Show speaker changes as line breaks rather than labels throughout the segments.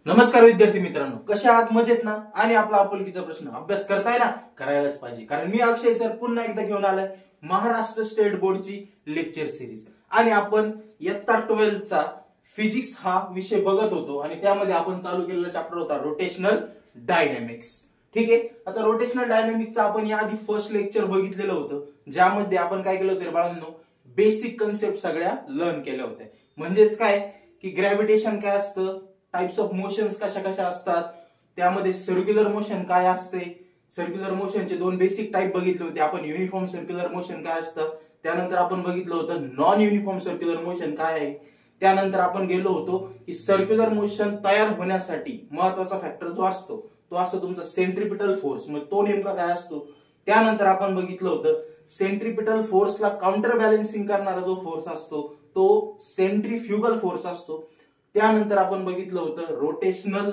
नमस्कार विद्यार्थी मित्रांनो, कशा आहात? मजेत ना? आणि आपला आपुलकीचा प्रश्न अभ्यास करताय ना? करायलाच पाहिजे, कारण मी अक्षय सर पुन्हा एकदा घेऊन आलाय महाराष्ट्र स्टेट बोर्डची लेक्चर सिरीज. आणि आपण इयत्ता 12 चा फिजिक्स हा विषय बघत होतो आणि त्यामध्ये आपण चालू केलेला चॅप्टर होता रोटेशनल डायनॅमिक्स. ठीक आहे, आता रोटेशनल डायनॅमिक्सचा आपण याआधी फर्स्ट लेक्चर बघितलेलं होतं, ज्यामध्ये आपण काय केलं होतं बाळांनो, बेसिक कन्सेप्ट सगळ्या लर्न केल्या होत्या. म्हणजेच काय की ग्रॅव्हिटेशन काय असतं, टाइप्स ऑफ मोशन्स कशा कशा असतात, त्यामध्ये सर्क्युलर मोशन काय असते, सर्क्युलर मोशनचे दोन बेसिक टाइप बघितले होते आपण. युनिफॉर्म सर्क्युलर मोशन काय असतं, त्यानंतर आपण बघितलं होतं नॉन युनिफॉर्म सर्क्युलर मोशन काय आहे. त्यानंतर आपण गेलो होतो की सर्क्युलर मोशन तयार होण्यासाठी महत्वाचा फॅक्टर जो असतो तो असतो तुमचा सेंट्रिपिटल फोर्स. मग तो नेमका काय असतो. त्यानंतर आपण बघितलं होतं सेंट्रिपिटल फोर्सला काउंटर बॅलन्सिंग करणारा जो फोर्स असतो तो सेंट्रीफ्युगल फोर्स असतो. त्यानंतर आपण बघितलं होतं रोटेशनल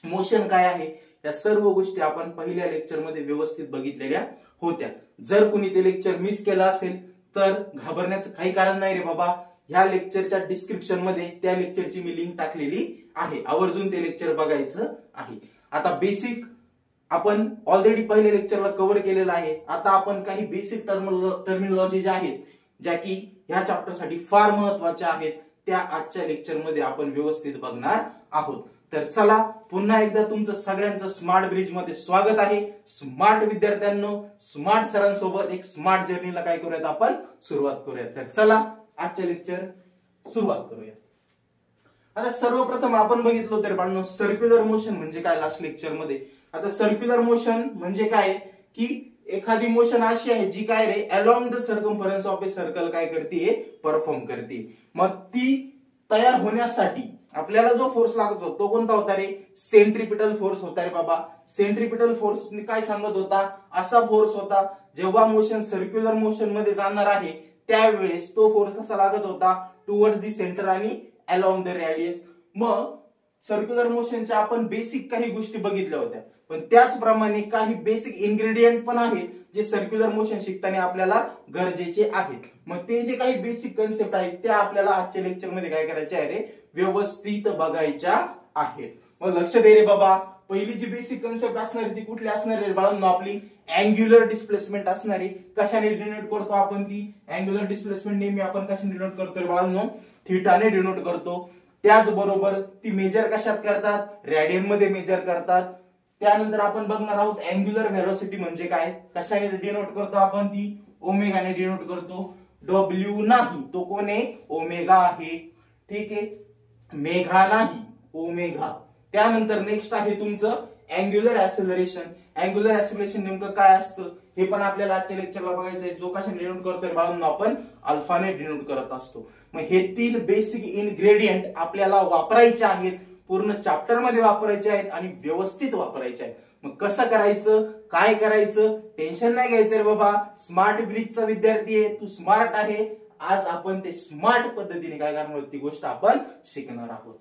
मोशन काय आहे. या सर्व गोष्टी आपण पहिल्या लेक्चर मध्ये व्यवस्थित बघितलेल्या होत्या. जर कुणी ते लेक्चर मिस केलं असेल तर घाबरण्याचं काही कारण नाही रे बाबा. ह्या लेक्चरच्या डिस्क्रिप्शन मध्ये त्या लेक्चरची मी लिंक टाकलेली आहे, आवर्जून ते लेक्चर बघायचं आहे. आता बेसिक आपण ऑलरेडी पहिल्या लेक्चरला कव्हर केलेलं आहे. आता आपण काही बेसिक टर्मिनॉलॉजी ज्या आहेत, ज्या की ह्या चॅप्टर साठी फार महत्वाच्या आहेत, त्या आजच्या लेक्चर मध्ये आपण व्यवस्थित बघणार आहोत. तर चला पुन्हा एकदा तुमचं सगळ्यांचं स्मार्ट ब्रिज मध्ये स्वागत आहे. स्मार्ट विद्यार्थ्यांनो, स्मार्ट सरांसोबत एक स्मार्ट जर्नीला काय करूयात आपण सुरुवात करूयात. तर चला आजच्या लेक्चर सुरुवात करूया. आता सर्वप्रथम आपण बघितलं तर बाळांनो सर्क्युलर मोशन म्हणजे काय लास्ट लेक्चर मध्ये. आता सर्क्युलर मोशन म्हणजे काय की एखादी मोशन अशी आहे जी काय रे along the circumference of a circle काय करते, परफॉर्म करते. मग ती तयार होण्यासाठी आपल्याला जो फोर्स लागत होता तो कोणता होता रे, सेंट्रिपिटल फोर्स होता रे बाबा. सेंट्रिपिटल फोर्स काय सांगत होता, असा फोर्स होता जेव्हा मोशन सर्क्युलर मोशन मध्ये जाणार आहे त्यावेळेस तो फोर्स कसा लागत होता, टुवर्ड्स दी सेंटर आणि अलॉंग द रेडियस. मग सर्क्युलर मोशनच्या आपण बेसिक काही गोष्टी बघितल्या होत्या, पण त्याचप्रमाणे काही बेसिक इन्ग्रेडियंट पण आहेत जे सर्क्युलर मोशन शिकताना आपल्याला गरजेचे आहेत. मग ते जे काही बेसिक कन्सेप्ट आहेत त्या आपल्याला आजच्या लेक्चर मध्ये काय करायचे आहे रे, व्यवस्थित बघायच्या आहेत. मग लक्ष दे रे बाबा, पहिली जी बेसिक कन्सेप्ट असणार आहे ती कुठली असणार आहे बाळांनो, आपली अँग्युलर डिस्प्लेसमेंट असणार आहे. कशाने डिनोट करतो आपण ती अँग्युलर डिस्प्लेसमेंट, नेहमी आपण कशाने डिनोट करतो रे बाळांनो, थीटाने डिनोट करतो. त्याचबरोबर ती मेजर कशात करतात, रेडियन मध्ये मेजर करतात. त्यानंतर आपण बघणार आहोत अँग्युलर व्हेलॉसिटी म्हणजे काय, कशाने डिनोट करतो आपण ती ओमेगाने डिनोट करतो. डब्ल्यू नाही, तो कोण आहे, ओमेगा आहे. ठीक आहे, मेघा नाही, ओमेगा. त्यानंतर नेक्स्ट आहे तुमचं अँग्युलर ऍक्सेलरेशन. अँग्युलर ऍक्सेलरेशन नेमकं काय असतं हे पण आपल्याला आजच्या लेक्चरला बघायचंय. जो कशाने डिनोट करतोय बाळांनो, आपण अल्फाने डिनोट करत असतो. मग हे तीन बेसिक इन्ग्रेडियंट आपल्याला वापरायचे आहेत, पूर्ण चॅप्टर मध्ये वापरायचे आहेत आणि व्यवस्थित वापरायचे आहेत. मग कसं करायचं, काय करायचं, टेन्शन नाही घ्यायचं रे बाबा. स्मार्ट ब्रिजचा विद्यार्थी आहे, तू स्मार्ट आहे. आज आपण ते स्मार्ट पद्धतीने काय करणार ती गोष्ट आपण शिकणार आहोत.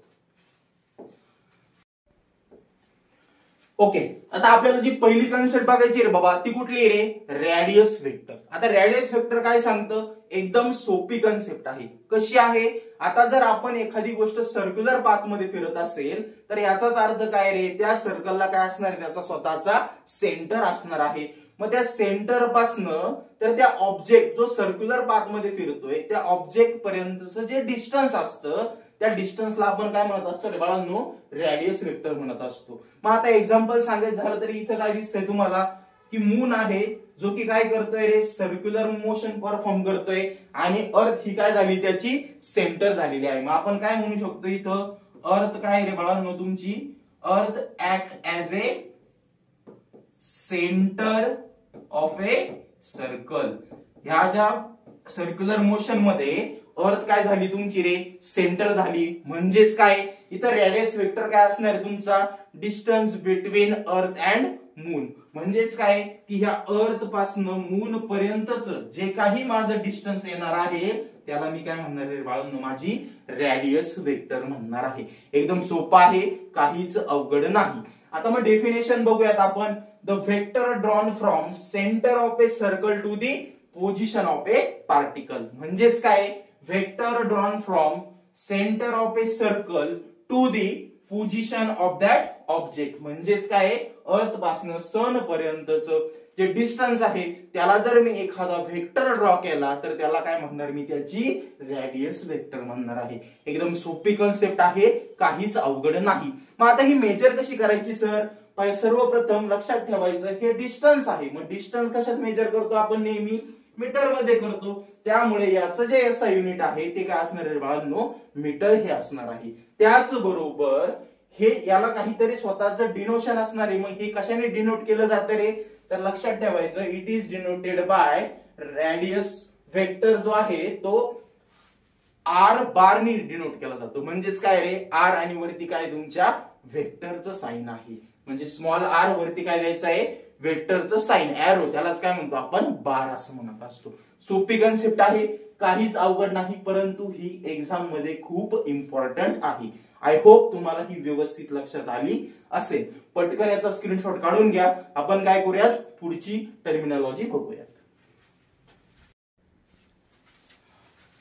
ओके, आता आपल्याला जी पहिली कन्सेप्ट बघायची रे बाबा ती कुठली रे, रेडियस वेक्टर. आता रेडियस वेक्टर काय सांगतं, एकदम सोपी कन्सेप्ट आहे. कशी आहे, आता जर आपण एखादी गोष्ट सर्क्युलर पाथ मध्ये फिरत असेल तर याचाच अर्थ काय रे, त्या सर्कलला काय असणार आहे, त्याचा स्वतःचा सेंटर असणार आहे. मग त्या सेंटर पासनं तर त्या ऑब्जेक्ट जो सर्क्युलर पाथ मध्ये फिरतोय त्या ऑब्जेक्ट पर्यंतचं जे डिस्टन्स असतं त्या डिस्टन्सला आपण काय म्हणत असतो रे बाळांनो, रेडियस वेक्टर म्हणत असतो. मग आता एक्झाम्पल सांगायचं झालं तरी इथं काय दिसतंय तुम्हाला की मून आहे जो की काय करतोय रे, सर्क्युलर मोशन परफॉर्म करतोय आणि अर्थ ही काय झाली, त्याची सेंटर झालेली आहे. मग आपण काय म्हणू शकतो इथं, अर्थ काय रे बाळांनो तुमची, अर्थ act as a centre of a circle. ह्या ज्या सर्क्युलर मोशन मध्ये अर्थ काय झाली तुमची रे, सेंटर झाली. म्हणजेच काय, इथं रेडियस वेक्टर काय असणार आहे तुमचा, distance between earth and moon. म्हणजेच काय की ह्या अर्थ पासनं मून पर्यंतच जे काही माझं डिस्टन्स येणार आहे त्याला मी काय म्हणणार आहे बाळांनो, माझी रेडियस वेक्टर म्हणणार आहे. एकदम सोपं आहे, काहीच अवघड नाही. आता मग डेफिनेशन बघूयात आपण. The vector drawn from centre of a circle to the position of a particle. म्हणजेच काय, vector drawn from centre of a circle to the position of that object. म्हणजेच काय, अर्थ पासून सन पर्यंतचं जे डिस्टन्स आहे त्याला जर मी एखादा व्हेक्टर ड्रॉ केला तर त्याला काय म्हणणार, मी त्याची रेडियस व्हेक्टर म्हणणार आहे. एकदम सोपी कन्सेप्ट आहे, काहीच अवघड नाही. मग आता ही मेजर कशी करायची सर? सर्वप्रथम लक्षात ठेवायचं हे डिस्टन्स आहे. मग डिस्टन्स कशात मेजर करतो आपण? नेहमी मीटर मध्ये करतो. त्यामुळे याचं जे एसआय युनिट आहे ते काय असणार आहे बाळांनो? मीटर हे असणार आहे. त्याचबरोबर हे याला काहीतरी स्वतःचं डिनोशन असणार आहे. मग हे कशाने डिनोट केलं जातं रे? तर लक्षात ठेवायचं, it is denoted by radius vector जो आहे तो आर बार नी डिनोट केला जातो. म्हणजेच काय रे, आर आणि वरती काय तुमच्या व्हेक्टरचं साइन आहे. म्हणजे स्मॉल आर वरती काय द्यायचं आहे? व्हेक्टरचं साइन, एरो, त्यालाच काय म्हणतो आपण? बार असं म्हणत असतो. सोपी कन्सेप्ट आहे, काहीच अवघड नाही, परंतु ही एक्झाम मध्ये खूप इम्पॉर्टंट आहे. आय होप तुम्हाला ही व्यवस्थित लक्षात आली असेल. पटकन याचा स्क्रीनशॉट काढून घ्या. आपण काय करूयात, पुढची टर्मिनॉलॉजी बघूयात.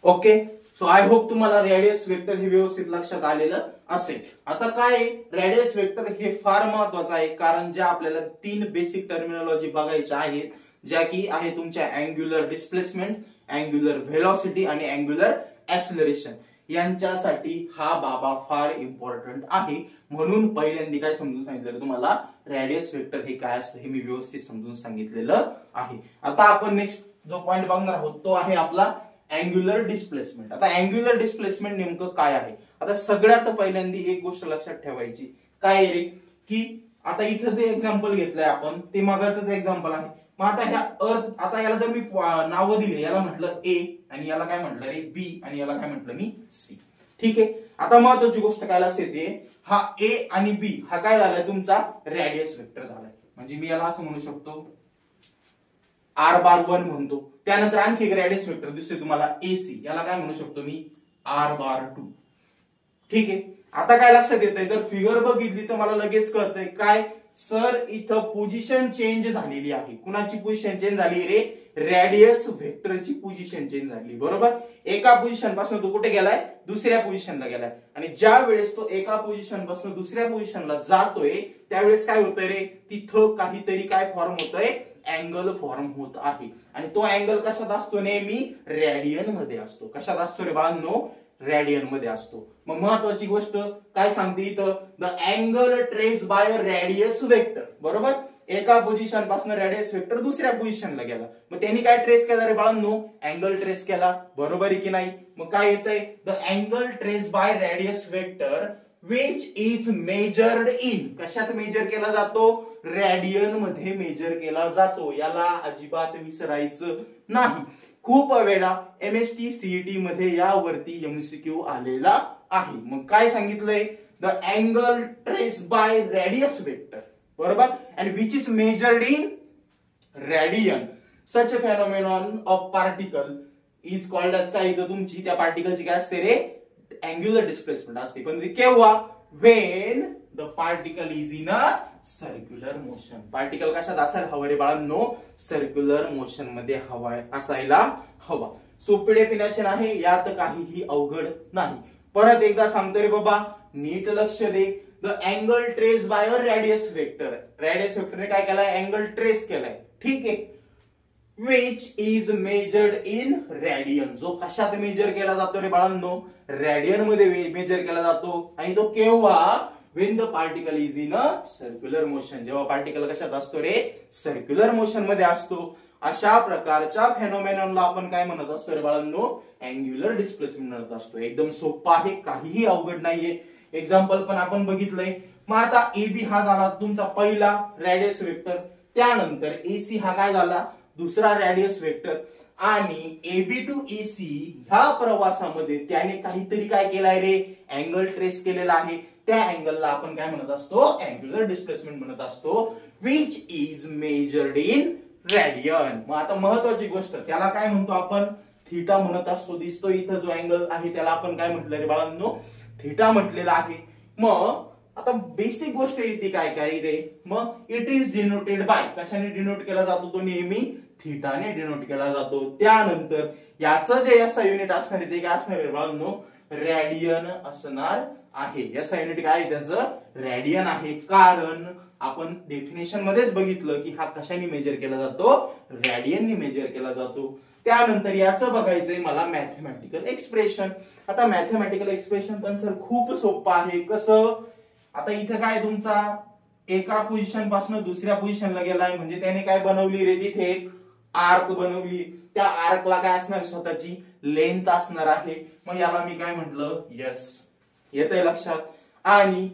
ओके, सो आय होप तुम्हाला रेडियस वेक्टर हे व्यवस्थित लक्षात आलेलं असेल. आता काय, रेडियस वेक्टर हे फार महत्वाचं आहे, कारण ज्या आपल्याला 3 बेसिक टर्मिनॉलॉजी बघायच्या आहेत, ज्या की आहे तुमच्या अँग्युलर डिस्प्लेसमेंट, अँग्युलर व्हेलॉसिटी आणि अँग्युलर ऍक्सिलरेशन. यांच्यासाठी हा बाबा फार इम्पॉर्टंट आहे. म्हणून पहिल्यांदा काय समजून सांगितलं तुम्हाला, रेडियस वेक्टर हे काय असतं हे मी व्यवस्थित समजून सांगितलेलं आहे. आता आपण नेक्स्ट जो पॉइंट बघणार आहोत तो आहे आपला अँग्युलर डिस्प्लेसमेंट. आता अँग्युलर डिस्प्लेसमेंट नेमकं काय आहे? आता सगळ्यात पहिल्यांदा एक गोष्ट लक्षात ठेवायची, काय रे, की आता इथं जे एक्झाम्पल घेतलंय आपण ते मगाचंच एक्झाम्पल आहे. मग आता ह्या अर्थ, आता याला जर मी नावं दिले, याला म्हटलं ए आणि याला काय म्हटलं रे बी आणि याला काय म्हटलं मी सी. ठीक आहे, आता महत्वाची गोष्ट काय लक्षात येते, हा ए आणि बी हा काय झालाय तुमचा रेडियस वेक्टर झालाय. म्हणजे मी याला असं म्हणू शकतो आर बार 1 म्हणतो. त्यानंतर आणखी एक रेडियस वेक्टर दिसतोय तुम्हाला एसी, याला काय म्हणू शकतो मी आर बार 2. ठीक आहे, आता काय लक्षात येतंय, जर फिगर बघितली तर मला लगेच कळतंय काय, सर इथं पोझिशन चेंज झालेली आहे. कुणाची पोझिशन चेंज झाली रे? रेडियस व्हेक्टरची पोझिशन चेंज झाली. बरोबर, एका पोझिशन पासून तो कुठे गेलाय? दुसऱ्या पोझिशनला गेलाय. आणि ज्या वेळेस तो एका पोझिशन पासून दुसऱ्या पोझिशनला जातोय त्यावेळेस काय होतंय रे, तिथं काहीतरी काय फॉर्म होतोय, अँगल फॉर्म होत आहे. आणि तो अँगल कशात असतो? नेहमी रेडियन मध्ये असतो. कशात असतो रे बाळांनो? रेडियन मध्ये असतो. मग महत्वाची गोष्ट काय सांगते इथं, the angle traced by radius vector. बरोबर, एका पोझिशन पासून रेडियस वेक्टर दुसऱ्या पोझिशनला गेला, मग त्यांनी काय ट्रेस केला रे बाळांनो? अँगल ट्रेस केला. बरोबर आहे की नाही? मग काय येतंय, the angle traced by radius vector which is measured in. कशात मेजर केला जातो? रेडियन मध्ये मेजर केला जातो. याला अजिबात विसरायचं नाही. खूप वेळा एमएसटी सीईटी मध्ये यावरती एमसीक्यू आलेला आहे. मग काय सांगितलंय, the angle traced by radius vector. बरोबर, and which is measured in radian. Such a phenomenon of particle is called as, काय इथं तुमची त्या पार्टिकलची काय असते रे? अँग्युलर डिस्प्लेसमेंट असते. पण केव्हा? When the particle is in a circular motion. Particle कशात असायला हवं रे बाळांनो? सर्क्युलर मोशन मध्ये असायला हवा. सोपी डेफिनेशन आहे, यात काहीही अवघड नाही. परत एकदा सांगतो रे बाबा, नीट लक्ष दे. The angle traced by a radius vector. Radius वेक्टरने काय केलाय? अँगल ट्रेस केलाय. ठीक आहे, which is measured in radian. जो कशात मेजर केला जातो रे बाळांनो? रेडियन मध्ये मेजर केला जातो. आणि तो केव्हा? when the particle is in a circular motion. जेव्हा पार्टिकल कशात असतो रे? सर्क्युलर मोशन मध्ये असतो. अशा प्रकारच्या फेनोमेनॉनला आपण काय म्हणत असतो रे बाळांनो? अँग्युलर डिस्प्लेसमेंट म्हणत असतो. एकदम सोपं आहे, काहीही अवघड नाहीये. एक्झाम्पल पण आपण बघितलंय. मग आता एबी हा झाला तुमचा पहिला रेडियस वेक्टर, त्यानंतर एसी हा काय झाला? दुसरा रेडियस वेक्टर. आणि एबी टू एसी ह्या प्रवासामध्ये त्याने काहीतरी काय केलाय रे? अँगल ट्रेस केलेला आहे. त्या अँगलला आपण काय म्हणत असतो? अँग्युलर डिस्प्लेसमेंट म्हणत असतो, which is measured in radian. मग आता महत्वाची गोष्ट, त्याला काय म्हणतो आपण? थीटा म्हणत असतो. दिसतो इथं जो अँगल आहे त्याला आपण काय म्हटलं रे बाळांनो? थीटा म्हटलेला आहे. मग आता बेसिक गोष्ट येते काय काय रे? मग इट इज डिनोटेड बाय, कशाने डिनोट केला जातो? तो नेहमी थीटाने डिनोट केला जातो. त्यानंतर याचं जे एसआय युनिट असणार आहे ते काय असणार आहे बाळांनो? रेडियन असणार आहे. याचा युनिट काय आहे त्याचं? रेडियन आहे. कारण आपण डेफिनेशन मध्येच बघितलं की हा कशाने मेजर केला जातो? रेडियनने मेजर केला जातो. त्यानंतर याचं बघायचंय मला मॅथमॅटिकल एक्सप्रेशन. आता मॅथमॅटिकल एक्सप्रेशन पण सर खूप सोपं आहे. कसं? आता इथे काय तुमचा एका पोझिशन पासून दुसऱ्या पोझिशनला गेलाय म्हणजे त्याने काय बनवली रे? तिथे एक आर्क बनवली. त्या आर्कला काय असणार? स्वतःची लेंथ असणार आहे. मग याला मी काय म्हंटल? यस. येतंय लक्षात? आणि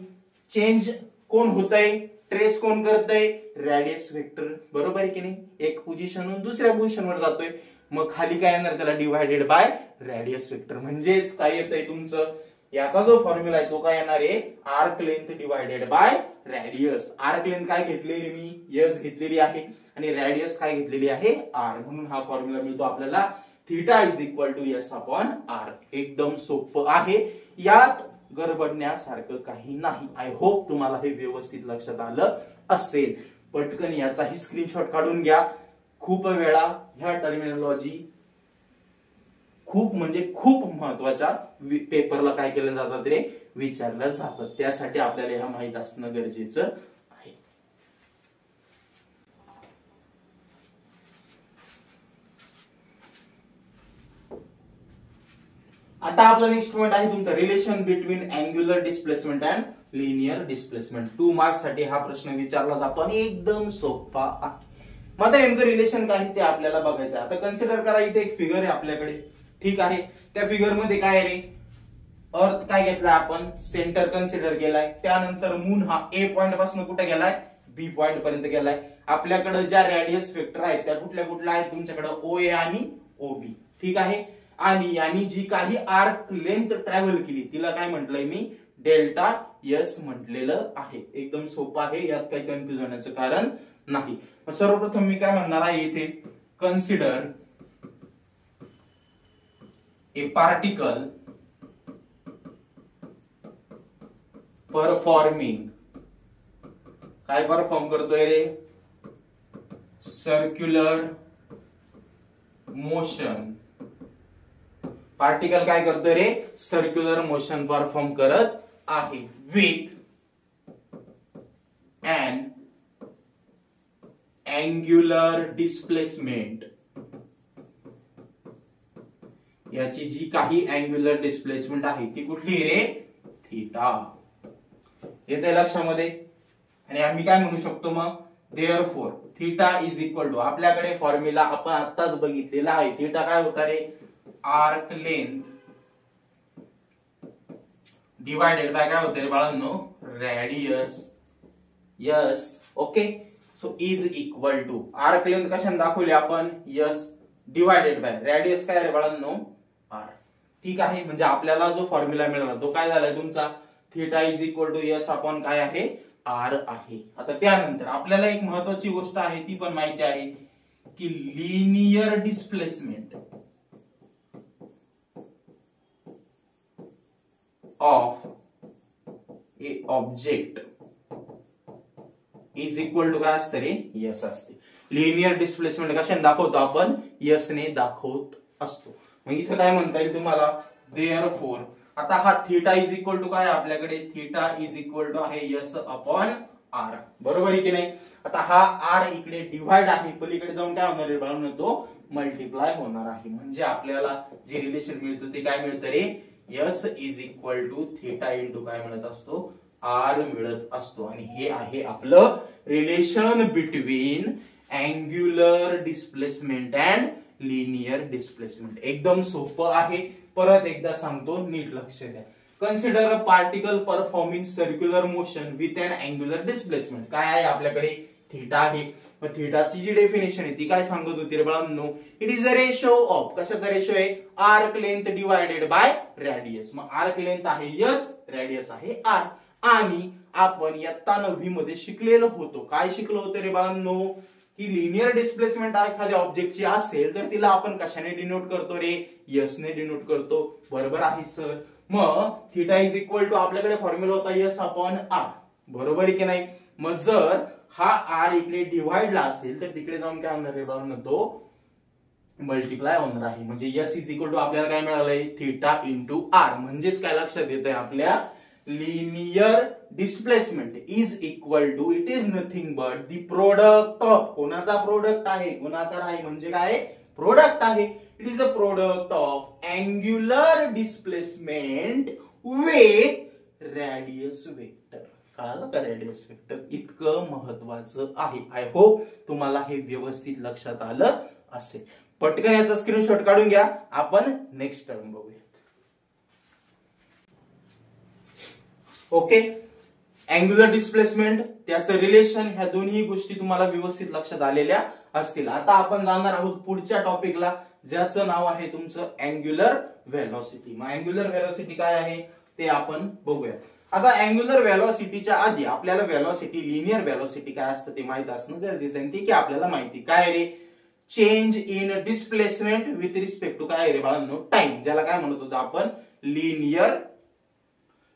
चेंज कोण होतंय? ट्रेस कोण करतंय? Radius vector. बरोबर आहे की नाही? एक पोझिशनहून दुसऱ्या पोझिशनवर जातोय. मग खाली काय येणार? त्याला डिवायडेड बाय रेडियस वेक्टर. म्हणजेच काय येतंय तुमचं? याचा जो फॉर्म्युला आहे तो काय येणार आहे? Arc length divided by radius. Arc length काय घेतलेली मी? एस घेतलेली आहे आणि रेडियस काय घेतलेली आहे? आर. म्हणून हा फॉर्म्युला मिळतो आपल्याला theta is equal to S upon R. एकदम सोपं आहे. यात गडबडण्यासारखं काही नाही. आय होप तुम्हाला हे व्यवस्थित लक्षात आलं असेल. पटकन याचाही स्क्रीनशॉट काढून घ्या. खूप वेळा ह्या टर्मिनॉलॉजी खूप म्हणजे खूप महत्वाच्या पेपरला काय केलं जातात रे? विचारलं जातं. त्यासाठी आपल्याला ह्या माहित असणं गरजेचं आहे. आता आपला नेक्स्ट पॉइंट आहे तुमचा relation between angular displacement and linear displacement. 2 marks साठी हा प्रश्न विचारला जातो आणि एकदम सोपा आहे. मात्र नेमकं रिलेशन काय ते आपल्याला बघायचं. आता कन्सिडर करा इथे एक फिगर आहे आपल्याकडे. ठीक आहे. त्या फिगर मध्ये काय आहे रे? अर्थ काय घेतलाय आपण? सेंटर कन्सिडर केलाय. त्यानंतर मून हा ए पॉइंट पासून कुठे गेलाय? बी पॉइंट पर्यंत गेलाय. आपल्याकडे ज्या रेडियस वेक्टर आहेत त्या कुठल्या कुठल्या आहेत? तुमच्याकडे ओ ए आणि ओ बी. ठीक आहे. आणि यांनी जी काही आर्क लेंथ ट्रॅव्हल केली तिला काय म्हटलंय मी? डेल्टा एस म्हटलेलं आहे. एकदम सोपं आहे. यात काही कन्फ्युज होण्याचं कारण नाही. सर्वप्रथम मी काय म्हणणार आहे इथे? कन्सिडर ए पार्टिकल परफॉर्मिंग. काय परफॉर्म करतोय रे? Circular motion. पार्टिकल काय करतोय रे? सर्क्युलर मोशन परफॉर्म करत आहे विथ अन अँग्युलर डिस्प्लेसमेंट. याची जी काही अँग्युलर डिस्प्लेसमेंट आहे ती कुठली रे? थीटा. येते लक्षामध्ये? आणि आम्ही काय म्हणू शकतो मग? Therefore theta is equal to, आपल्याकडे फॉर्म्युला आपण आत्ताच बघितलेला आहे. थीटा काय होता रे? आर्क लेंथ डिवायडेड बाय काय होते रे बाळांनो? Radius. Yes. Okay. So is equal to arc length कशाने दाखवली आपण? यस डिवायडेड बाय रेडियस काय रे बाळांनो? आर. ठीक आहे. म्हणजे आपल्याला जो फॉर्म्युला मिळाला तो काय झालाय तुमचा? Theta is equal to S upon काय आहे? आर आहे. आता त्यानंतर आपल्याला एक महत्वाची गोष्ट आहे ती पण माहिती आहे की linear displacement of a object is equal to काय असतं रे? यस असते. लिनियर डिस्प्लेसमेंट कशाने दाखवतो आपण? यस ने दाखवत असतो. मग इथे काय म्हणता येईल तुम्हाला? देअरफॉर आता हा थीटा इज इक्वल टू काय आपल्याकडे? थीटा इज इक्वल टू आहे यस अपॉन आर. बरोबर आहे की नाही? आता हा आर इकडे डिवाइड आहे, पलीकडे जाऊन काय होणार आहे बाळांनो? तो मल्टिप्लाय होणार आहे. म्हणजे आपल्याला जे रिलेशन मिळतं ते काय मिळतं रे? S is equal to theta into काय मिळत असतो? आर मिळत असतो. आणि हे आहे आपलं relation between angular displacement and linear displacement. एकदम सोपं आहे. परत एकदा सांगतो, नीट लक्ष द्या. Consider a particle performing circular motion with an angular displacement. काय आहे आपल्याकडे? थीटा आहे. मग थीटाची जी डेफिनेशन आहे ती काय सांगत होती रे बाळांनो? It is a ratio of, कशाचा रेशो आहे? Arc length divided by radius. मग आर्क लेंथ आहे यस, रेडियस आहे आर. आणि आपण इयत्ता 9वी मध्ये शिकलेलो होतो. काय शिकलो होतो रे बाळांनो? की लिनियर डिस्प्लेसमेंट एखाद्या ऑब्जेक्टची असेल तर तिला आपण कशाने डिनोट करतो रे? यस ने डिनोट करतो. बरोबर आहे सर. मग थीटा इज इक्वल टू आपल्याकडे फॉर्म्युला होता यस अपॉन आर. बरोबर आहे की नाही? मग जर हा आर इकडे डिवाइडला असेल तर तिकडे जाऊन काय होणार रे बाळांनो? तो मल्टिप्लाय होणार आहे. म्हणजे यस इज इक्वल टू आपल्याला काय मिळालंय? Theta into R. म्हणजेच काय लक्षात येतंय आपल्या? Linear displacement is equal to, it is nothing but the product of, कोणाचा प्रोडक्ट आहे, गुणाकार आहे म्हणजे काय, प्रोडक्ट आहे. It is the product of angular displacement with radius vector. कळालं का, रेडियस वेक्टर इतकं महत्वाचं आहे. आय होप तुम्हाला हे व्यवस्थित लक्षात आलं असेल. पटकन याचा स्क्रीनशॉट काढून घ्या, आपण नेक्स्ट टर्म बघूया. ओके, अँग्युलर डिस्प्लेसमेंट, त्याचं रिलेशन, ह्या दोन्ही गोष्टी तुम्हाला व्यवस्थित लक्षात आलेल्या असतील. आता आपण जाणार आहोत पुढच्या टॉपिकला, ज्याचं नाव आहे तुमचं अँग्युलर व्हेलॉसिटी. मग अँग्युलर व्हेलॉसिटी काय आहे ते आपण बघूया. आता अँग्युलर व्हेलॉसिटीच्या आधी आपल्याला व्हेलॉसिटी, लिनियर व्हेलॉसिटी काय असतं ते माहित असणं गरजेचं आहे. ती की आपल्याला माहिती काय रे, change in displacement with respect to काय रे बाळांनो, टाइम, ज्याला काय म्हणत होतो आपण लिनियर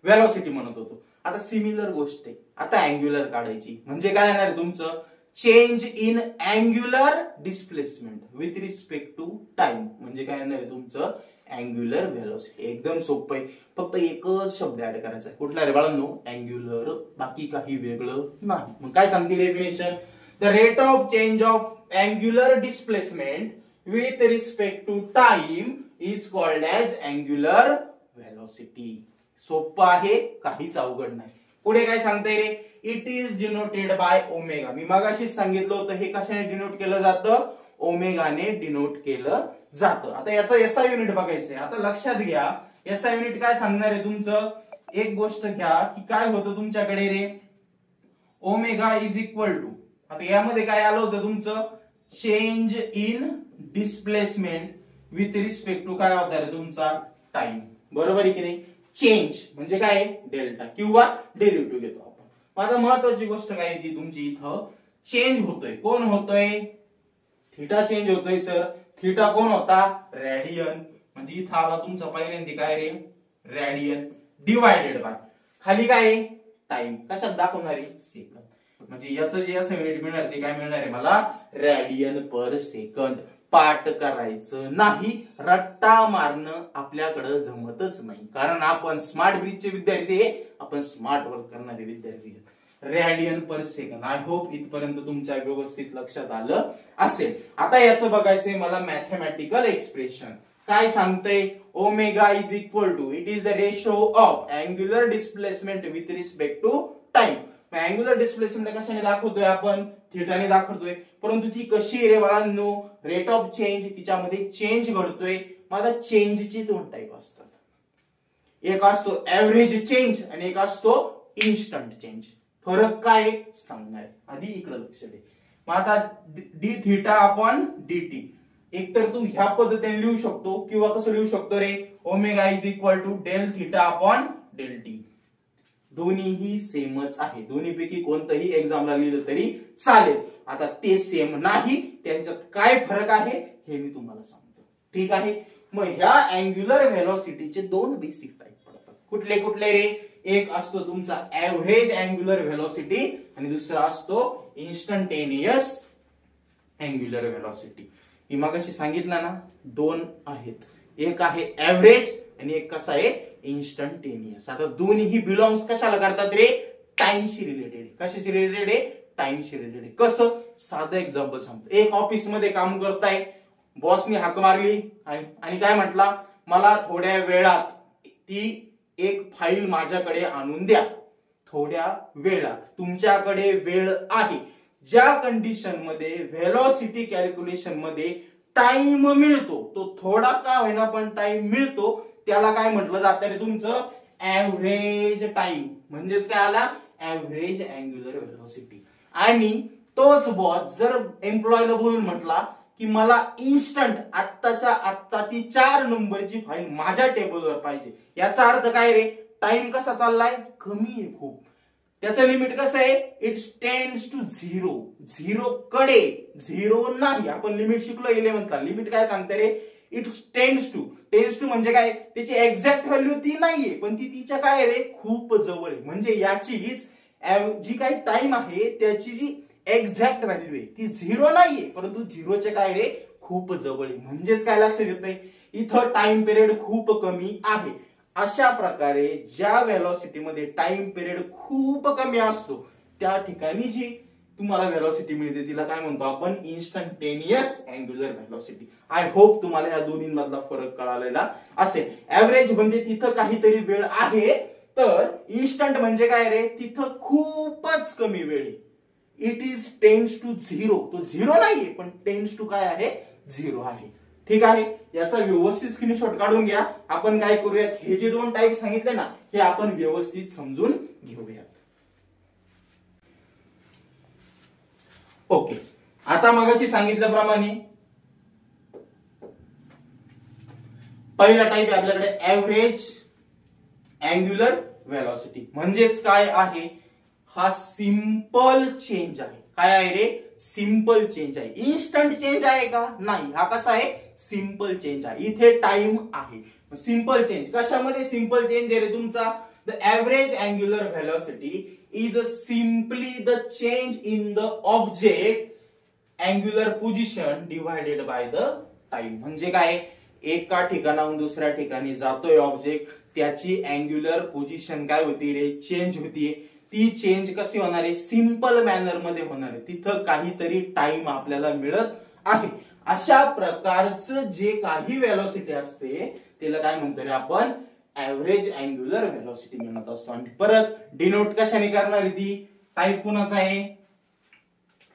व्हेलॉसिटी म्हणत होतो. आता सिमिलर गोष्ट आहे, आता अँग्युलर काढायची म्हणजे काय येणार तुमचं, change in angular displacement with respect to time म्हणजे काय येणार आहे तुमचं अँग्युलर व्हेलॉसिटी. एकदम सोपं आहे, फक्त एकच शब्द ऍड करायचा आहे. कुठला रे बाळांनो, अँग्युलर, बाकी काही वेगळं नाही. मग काय सांगते definition, the rate of change of angular displacement with respect to time is called as angular velocity. सोपं आहे, काहीच अवघड नाही. पुढे काय सांगताय रे, it is denoted by omega. मी मगाशीच सांगितलं होतं हे कशाने डिनोट केलं जातं, ओमेगाने डिनोट केलं जातं. आता याचं एसआय युनिट बघायचंय. आता लक्षात घ्या, एसआय युनिट काय सांगणार आहे तुमचं, एक गोष्ट घ्या की काय होतं तुमच्याकडे रे, ओमेगा इज इक्वल टू, आता यामध्ये काय आलं होतं तुमचं, change in displacement with respect to काय होता रे तुमचा टाइम. बरोबर आहे की नाही, चेंज म्हणजे काय डेल्टा किंवा डेरिव्हेटिव्ह घेतो आपण. आता महत्वाची गोष्ट काय ती तुमची, इथं चेंज होतोय, कोण होतोय, थीटा चेंज होतोय सर. थीटा कोण होता, रेडियन, म्हणजे इथं आला तुमचा पहिल्यांदा काय रे, रेडियन डिवायडेड बाय खाली काय टाइम, कशात दाखवणार आहे, सेकंद. म्हणजे याचं जे असं युनिट मिळणार ते काय मिळणार आहे मला, रेडियन पर सेकंद. पाठ करायचं नाही, रट्टा मारणं आपल्याकडे जमतच नाही, कारण आपण स्मार्ट ब्रिजचे विद्यार्थी आहे, आपण स्मार्ट वर्क करणारे विद्यार्थी आहेत. Radian per second. I hope इथपर्यंत तुमच्या व्यवस्थित लक्षात आलं असेल. आता याचं बघायचंय मला मॅथमॅटिकल एक्सप्रेशन. काय सांगतंय, omega is equal to, it is the ratio of angular displacement with respect to time. Angular displacement कशाने दाखवतोय आपण, थीटाने दाखवतोय, परंतु ती कशी रे बाळांनो, रेट ऑफ चेंज, तिच्यामध्ये चेंज घडतोय. माझा चेंजचे दोन टाइप असतात, एक असतो ऍव्हरेज चेंज आणि एक असतो इन्स्टंट चेंज. फरक काय सांगणार, आधी इकडे लक्ष दे. मग आता D theta upon D T, एक तर तू ह्या पद्धतीने लिहू शकतो किंवा कसं लिहू शकतो रे, omega is equal to del theta upon del T. दोन्हीही सेमच आहे, दोन्हीपैकी कोणतंही एक्झामला लिहिलं तरी चालेल. आता ते सेम नाही, त्यांच्यात काय फरक आहे हे मी तुम्हाला सांगतो, ठीक आहे. मग ह्या अँग्युलर व्हेलॉसिटीचे दोन बेसिक टाइप पडतात. कुठले कुठले रे, एक असतो तुमचा ऍव्हरेज अँग्युलर व्हेलॉसिटी आणि दुसरा असतो इन्स्टंटेनियस अँग्युलर व्हेलॉसिटी. मी मगाशी सांगितलं ना, दोन आहेत, एक आहे ऍव्हरेज आणि एक कसा आहे इन्स्टंटेनियस. आता दोन्ही बिलॉंग्स कशाला करतात रे, टाइमशी रिलेटेड. कशाशी रिलेटेड आहे, टाइमशी रिलेटेड. कसं, साधं एक्झाम्पल सांगतो. एक ऑफिस मध्ये काम करताय, बॉसने हाक मारली आणि काय म्हटला, मला थोड्या वेळात ती एक फाईल माझ्याकडे आणून द्या. थोड्या वेळात, तुमच्याकडे वेळ आहे. ज्या कंडिशन मध्ये व्हेलॉसिटी कॅल्क्युलेशन मध्ये टाइम मिळतो, तो थोडा का होईना पण टाइम मिळतो, त्याला काय म्हटलं जातं रे तुमचं ऍव्हरेज टाइम. म्हणजेच काय आला, ऍव्हरेज अँग्युलर व्हेलॉसिटी. आणि तोच बॉस जर एम्प्लॉयला बोलून म्हटला की मला इन्स्टंट आत्ताच्या आत्ता ती 4 नंबरची फाईल माझ्या टेबलवर पाहिजे, याचा अर्थ काय रे, टाइम कसा चाललाय, कमी आहे खूप. त्याचं लिमिट कसं आहे, it tends to zero. Zero कडे, झिरो नाही. आपण लिमिट शिकलो 11th. लिमिट काय सांगते रे, it tends to. Tends to म्हणजे काय, त्याची एक्झॅक्ट व्हॅल्यू ती नाहीये, पण ती तिच्या काय रे खूप जवळ आहे. म्हणजे याची जी काही टाइम आहे त्याची जी एक्झॅक्ट व्हॅल्यू आहे ती झिरो नाहीये, परंतु झिरोचे काय रे खूप जवळ आहे. म्हणजेच काय लक्षात येत नाही, इथं टाइम पिरियड खूप कमी आहे. अशा प्रकारे ज्या व्हेलॉसिटी मध्ये टाइम पिरियड खूप कमी असतो त्या ठिकाणी जी तुम्हाला व्हेलॉसिटी मिळते तिला काय म्हणतो आपण, instantaneous angular velocity. I hope तुम्हाला या दोन्हीमधला फरक कळालेला असेल. ऍव्हरेज म्हणजे तिथं काहीतरी वेळ आहे, तर इन्स्टंट म्हणजे काय रे, तिथं खूपच कमी वेळ आहे. It is tends to zero. तो झिरो नाहीये पण टेन्स टू काय आहे, झिरो आहे. ठीक आहे, याचा व्यवस्थित स्क्रीनशॉट काढून घ्या. आपण काय करूयात, हे जे दोन टाईप सांगितले ना हे आपण व्यवस्थित समजून घेऊयात. ओके, आता मगाशी सांगितल्याप्रमाणे पहिला टाईप आहे आपल्याकडे ऍव्हरेज अँग्युलर व्हेलॉसिटी. म्हणजेच काय आहे, हा सिंपल चेंज आहे. काय आहे रे, सिंपल चेंज आहे. इन्स्टंट चेंज आहे का, नाही. हा कसा आहे, सिंपल चेंज आहे. इथे टाइम आहे. सिंपल चेंज कशामध्ये, सिंपल चेंज आहे रे तुमचा, the average angular velocity is simply the change in the object angular position divided by the time. म्हणजे काय, एका ठिकाणाहून दुसऱ्या ठिकाणी जातोय ऑब्जेक्ट, त्याची अँग्युलर पोझिशन काय होती रे, चेंज होतीये. ती चेंज कशी होणार आहे, सिंपल मॅनर मध्ये होणार आहे. तिथं काहीतरी टाइम आपल्याला मिळत आहे. अशा प्रकारचं जे काही व्हेलॉसिटी असते त्याला काय म्हणतो रे आपण, ऍव्हरेज अँग्युलर व्हेलॉसिटी म्हणत असतो. आणि परत डिनोट कशाने करणार आहे, ती टाइप कुणाचा आहे,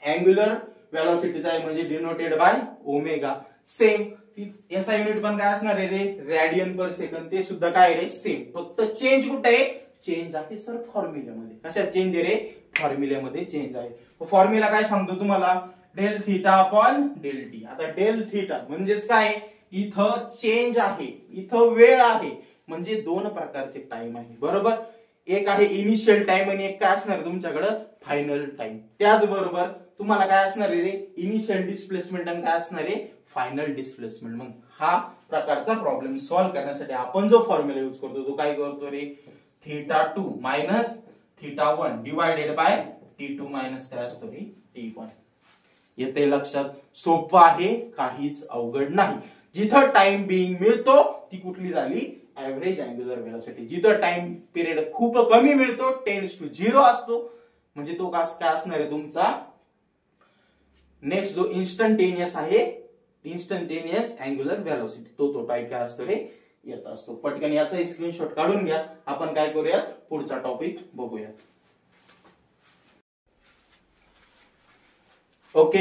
अँग्युलर व्हेलॉसिटीचा आहे, म्हणजे डिनोटेड बाय ओमेगा. सेम याचा युनिट पण काय असणार आहे रे, रेडियन पर सेकंड. ते सुद्धा काय रे, सेम. फक्त चेंज कुठे आहे, चेंज आहे सर फॉर्म्युल्यामध्ये. कशात चेंज आहे रे, फॉर्म्युल्यामध्ये चेंज आहे. फॉर्म्युला काय सांगतो तुम्हाला, del theta upon del T. आता डेल थीटा म्हणजेच काय, इथं चेंज आहे, इथं वेळ आहे, म्हणजे दोन प्रकारचे टाइम आहे. बरोबर, एक आहे इनिशियल टाइम आणि एक काय असणार तुमच्याकडे, फायनल टाइम. त्याचबरोबर तुम्हाला काय असणार आहे रे, इनिशियल डिस्प्लेसमेंट आणि काय असणार आहे, फायनल डिस्प्लेसमेंट. मग हा प्रकारचा प्रॉब्लेम सॉल्व्ह करण्यासाठी आपण जो फॉर्म्युला यूज करतो तो काय करतो रे, theta 2 minus theta 1 divided by T2 minus काय असतो रे, T1. येते लक्षात, सोपं आहे, काहीच अवघड नाही. जिथं टाइम बिंग मिळतो ती कुठली झाली, ऍव्हरेज अँग्युलर व्हेलॉसिटी. जिथं टाइम पिरियड खूप कमी मिळतो, टेन्स टू झिरो असतो, म्हणजे तो काय असणार आहे तुमचा नेक्स्ट जो इन्स्टंटेनियस आहे, इन्स्टंटेनियस अँग्युलर व्हेलॉसिटी. तो टाइप काय असतो रे, येत असतो. पटकन याचा स्क्रीनशॉट काढून घ्या. आपण काय करूयात, पुढचा टॉपिक बघूयात. ओके,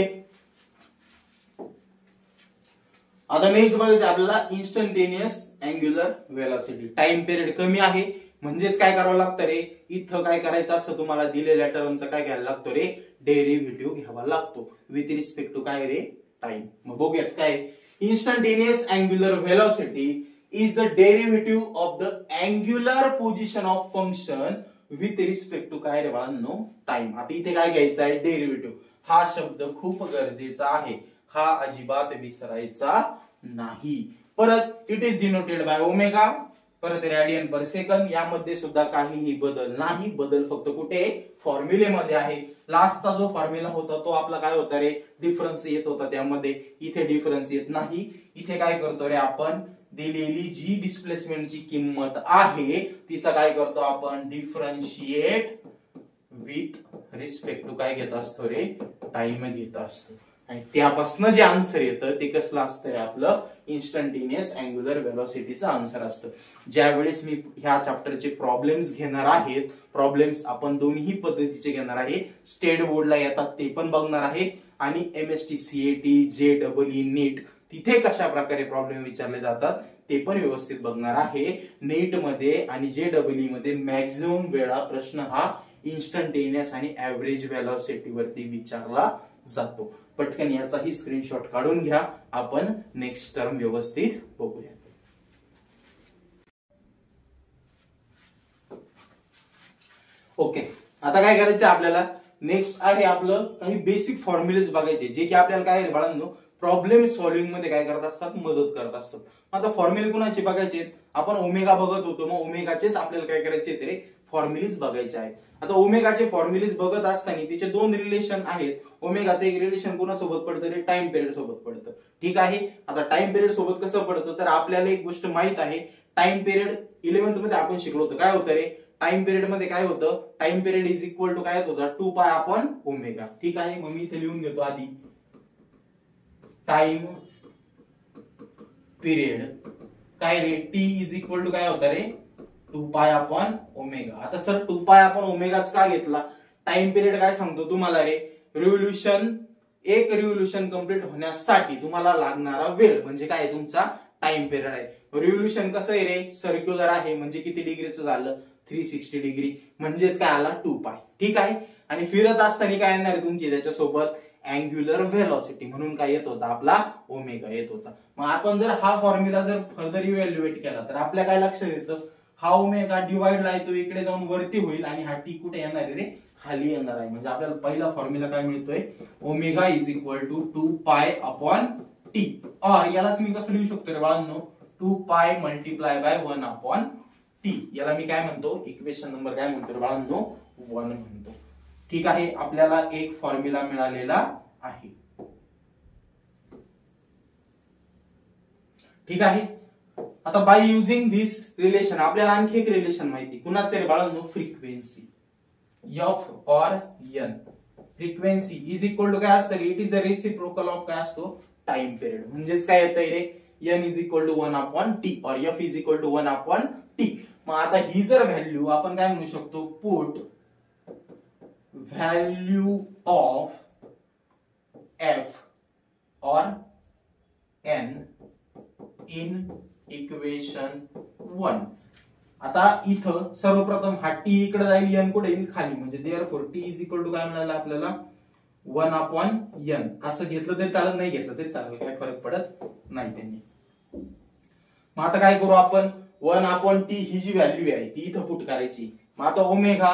आता नेक्स्ट बघायचं आपल्याला instantaneous angular velocity. Time period कमी आहे म्हणजेच काय करावं लागतं रे, इथं काय करायचं असतं तुम्हाला, दिलेल्या टर्मचा काय घ्यायला लागतो रे, डेरिव्हेटिव्ह घ्यावा लागतो विथ रिस्पेक्ट टू काय रे, टाइम. मग बघूयात काय, instantaneous angular velocity is the derivative of the angular position of function with respect to काय रे बाळांनो, टाइम. आता इथे काय घ्यायचं आहे, डेरिव्हेटिव्ह. हा शब्द खूप गरजेचा आहे, हा अजिबात विसरायचा नाही. परत it is denoted by omega, परत रेडियन पर सेकंड. यामध्ये सुद्धा काहीही बदल नाही, बदल फक्त कुठे, फॉर्म्युलेमध्ये आहे. लास्टचा जो फॉर्म्युला होता तो आपला काय होता रे, डिफरन्स येत होता त्यामध्ये. इथे डिफरन्स येत नाही. इथे काय करतो रे आपण, दिलेली जी डिस्प्लेसमेंटची किंमत आहे तिचा काय करतो आपण, डिफरन्शिएट विथ रिस्पेक्ट टू काय घेत असतो रे, टाइम घेत असतो. आणि त्यापासून जे आन्सर येतं ते कसलं असतं रे, आपलं इन्स्टंटेनियस अँग्युलर व्हेलॉसिटीचं आन्सर असतं. ज्यावेळेस मी ह्या चॅप्टरचे प्रॉब्लेम्स घेणार आहेत, प्रॉब्लेम्स आपण दोन्ही पद्धतीचे घेणार आहे. स्टेट बोर्डला येतात ते पण बघणार आहे, आणि MST CAT JEE नीट तिथे कशा प्रकारे प्रॉब्लेम विचारले जातात ते पण व्यवस्थित बघणार आहे. नीट मध्ये आणि JEE मध्ये मॅक्झिमम वेळा प्रश्न हा इन्स्टंटेनियस आणि ऍव्हरेज व्हेलॉसिटी वरती विचारला जातो. पटकन याचाही स्क्रीनशॉट काढून घ्या. आपण नेक्स्ट टर्म व्यवस्थित बघूया. ओके, आता काय करायचं आपल्याला, नेक्स्ट आहे आपलं काही बेसिक फॉर्म्युलेज बघायचे जे की आपल्याला काय बाळांनो प्रॉब्लेम सॉल्व्हिंग मध्ये काय करत असतात, मदत करत असतात. आता फॉर्म्युले कुणाचे बघायचे, आपण ओमेगा बघत होतो, मग ओमेगाचेच आपल्याला काय करायचे ते फॉर्म्युलेज बघायचे आहेत. आता ओमेगाचे फॉर्म्युलेज बघत असताना तिचे दोन रिलेशन आहेत. ओमेगाचं एक रिलेशन कोणासोबत पडतं रे, टाइम पिरियड सोबत पडतं. ठीक आहे, आता टाइम पिरियड सोबत कसं पडतं, तर आपल्याला एक गोष्ट माहित आहे, टाइम पिरियड 11th मध्ये आपण शिकलो होतो काय होतं रे, टाइम पिरियड मध्ये काय होतं, time period is equal to काय होता 2 पाय अपॉन ओमेगा. ठीक आहे, मग मी इथे लिहून घेतो आधी टाइम पिरियड काय रे, टी इज इक्वल टू काय होता रे 2 पाय अपॉन ओमेगा. आता सर 2 पाय अपॉन ओमेगाच का घेतला, टाइम पिरियड काय सांगतो तुम्हाला रे, एक रिव्होल्यूशन कंप्लीट होण्यासाठी तुम्हाला लागणारा वेळ म्हणजे काय तुमचा टाइम पिरियड आहे. रिव्होल्यूशन कसं आहे रे, सर्क्युलर आहे म्हणजे किती डिग्रीचं झालं 360 डिग्री म्हणजेच काय आला 2 पाय. ठीक आहे, आणि फिरत असताना काय येणार आहे तुमची त्याच्यासोबत अँग्युलर व्हेलॉसिटी म्हणून काय येत होता आपला ओमेगा येत होता. मग आपण जर हा फॉर्म्युला जर फर्दर इव्हॅल्युएट केला तर आपल्या काय लक्षात येतं, हा ओमेगा डिवाइडला येतो इकडे जाऊन वरती होईल आणि हा टी कुठे येणार आहे रे, खाली येणार आहे. म्हणजे आपल्याला पहिला फॉर्म्युला काय मिळतोय, omega is equal to 2 pi upon T. और यालाच मी कसं लिहू शकतो रे बाळांनो, 2 पाय मल्टिप्लाय बाय 1 अपॉन टी. याला मी काय म्हणतो, इक्वेशन नंबर काय म्हणतो रे बाळांनो 1 म्हणतो. ठीक आहे, आपल्याला एक फॉर्म्युला मिळालेला आहे. ठीक आहे, आता बाय युजिंग दिस रिलेशन आपल्याला आणखी एक रिलेशन माहिती, कुणाचं रे बाळांनो, फ्रिक्वेन्सी एफ और N. Frequency is equal to काय असतं रे, it is the reciprocal of काय असतो टाइम पिरियड. म्हणजेच काय येतंय रे, N is equal to 1 upon T और F is equal to 1 upon T. मग आता ही जर व्हॅल्यू आपण काय म्हणू शकतो, पुट व्हॅल्यू ऑफ एफ और एन इन इक्वेशन 1. आता इथं सर्वप्रथम हा टी इकडे जाईल, एन कुठे येईल खाली, म्हणजे therefore T is equal to काय मिळालं आपल्याला 1 अपॉन एन. असं घेतलं तरी चालेल, नाही घेतलं तरी चालेल, काय फरक पडत नाही त्यांनी. मग आता काय करू आपण, 1 अपॉन टी ही जी व्हॅल्यू आहे ती इथं पुट करायची. मग आता ओमेगा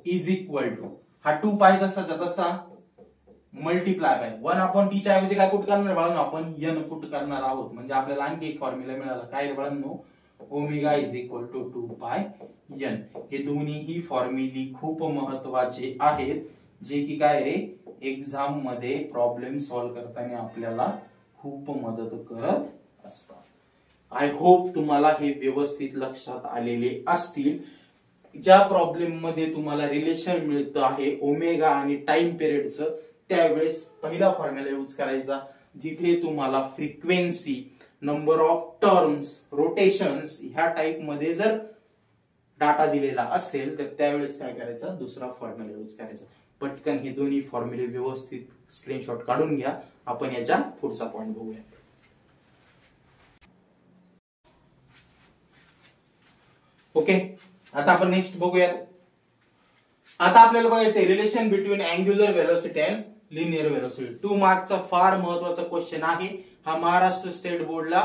इज इक्वल टू हा 2 पाय जसाच्या तसा मल्टिप्लाय बाय 1 अपॉन टी च्या ऐवजी काय पुट करणार बाळांनो, आपण एन पुट करणार आहोत. म्हणजे आपल्याला आणखी एक फॉर्म्युला मिळाला काय रे बाळांनो, ओमेगा इज इक्वल टू 2 पाय एन. हे दोन्हीही फॉर्म्युले खूप महत्वाचे आहेत, जे की काय रे एक्झाम मध्ये प्रॉब्लेम सॉल्व्ह करताना आपल्याला खूप मदत करत असतात. आय होप तुम्हाला हे व्यवस्थित लक्षात आलेले असतील. ज्या प्रॉब्लेम मध्ये तुम्हाला रिलेशन मिळतं आहे ओमेगा आणि टाइम पिरियडचं, त्यावेळेस पहिला फॉर्म्युला यूज करायचा. जिथे तुम्हाला frequency, number of terms, rotations ह्या टाइप मध्ये जर डाटा दिलेला असेल तर त्यावेळेस काय करायचं, दुसरा फॉर्म्युला यूज करायचा. पटकन हे दोन्ही फॉर्म्युले व्यवस्थित स्क्रीनशॉट काढून घ्या. आपण याच्या पुढचा पॉइंट बघूया. ओके, आता आपण नेक्स्ट बघूयात. आता आपल्याला बघायचंय relation between angular velocity and linear velocity. 2 मार्कचा फार महत्वाचा क्वेश्चन आहे हा. महाराष्ट्र स्टेट बोर्डला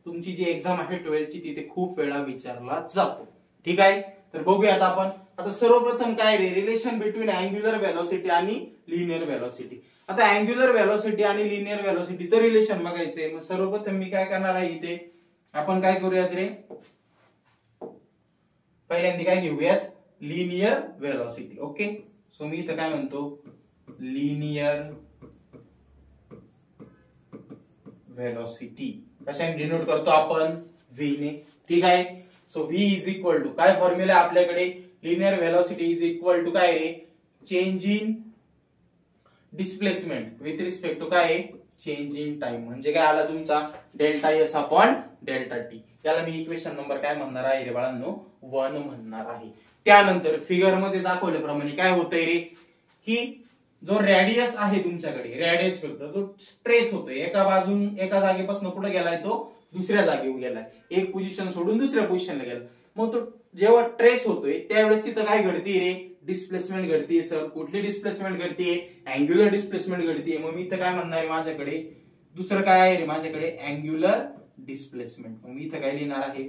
तुमची जी एक्झाम आहे 12th ची तिथे खूप वेळा विचारला जातो. ठीक आहे, तर बघूयात आपण. आता सर्वप्रथम काय रे, रिलेशन बिटवीन अँग्युलर व्हेलॉसिटी आणि लिनियर व्हेलॉसिटी. आता अँग्युलर व्हेलॉसिटी आणि लिनियर व्हेलॉसिटीचं रिलेशन बघायचंय. मग सर्वप्रथम मी काय करणार आहे, इथे आपण काय करूयात रे, पहिल्यांदा काय घेऊयात, लिनियर व्हेलॉसिटी. ओके, सो मी इथं काय म्हणतो, लिनियर व्हेलॉसिटी कशाने डिनोट करतो आपण, व्ही ने. ठीक आहे, so V is equal to काय फॉर्म्युला आपल्याकडे, linear velocity is equal to काय रे, change in displacement with respect to काय, चेंज इन टाइम. म्हणजे काय आला तुमचा delta S upon delta T. याला मी इक्वेशन नंबर काय म्हणणार आहे रे बाळांनो, 1 म्हणणार आहे. त्यानंतर फिगर मध्ये दाखवल्याप्रमाणे काय होतंय रे, की जो रेडियस आहे तुमच्याकडे, रेडियस वेक्टर तो ट्रेस होतोय एका जागेपासून कुठे गेलाय, तो दुसऱ्या जागेवर गेलाय, एक पोझिशन सोडून दुसऱ्या पोझिशनला गेला. मग तो जेव्हा ट्रेस होतोय त्यावेळेस तिथं काय घडतीये रे, डिस्प्लेसमेंट घडतीये. सर कुठली डिस्प्लेसमेंट घडतीये, अँग्युलर डिस्प्लेसमेंट घडतीये. मग मी इथं काय म्हणणार आहे, माझ्याकडे दुसरं काय आहे रे, माझ्याकडे अँग्युलर डिस्प्लेसमेंट. मग मी इथं काय लिहिणार आहे,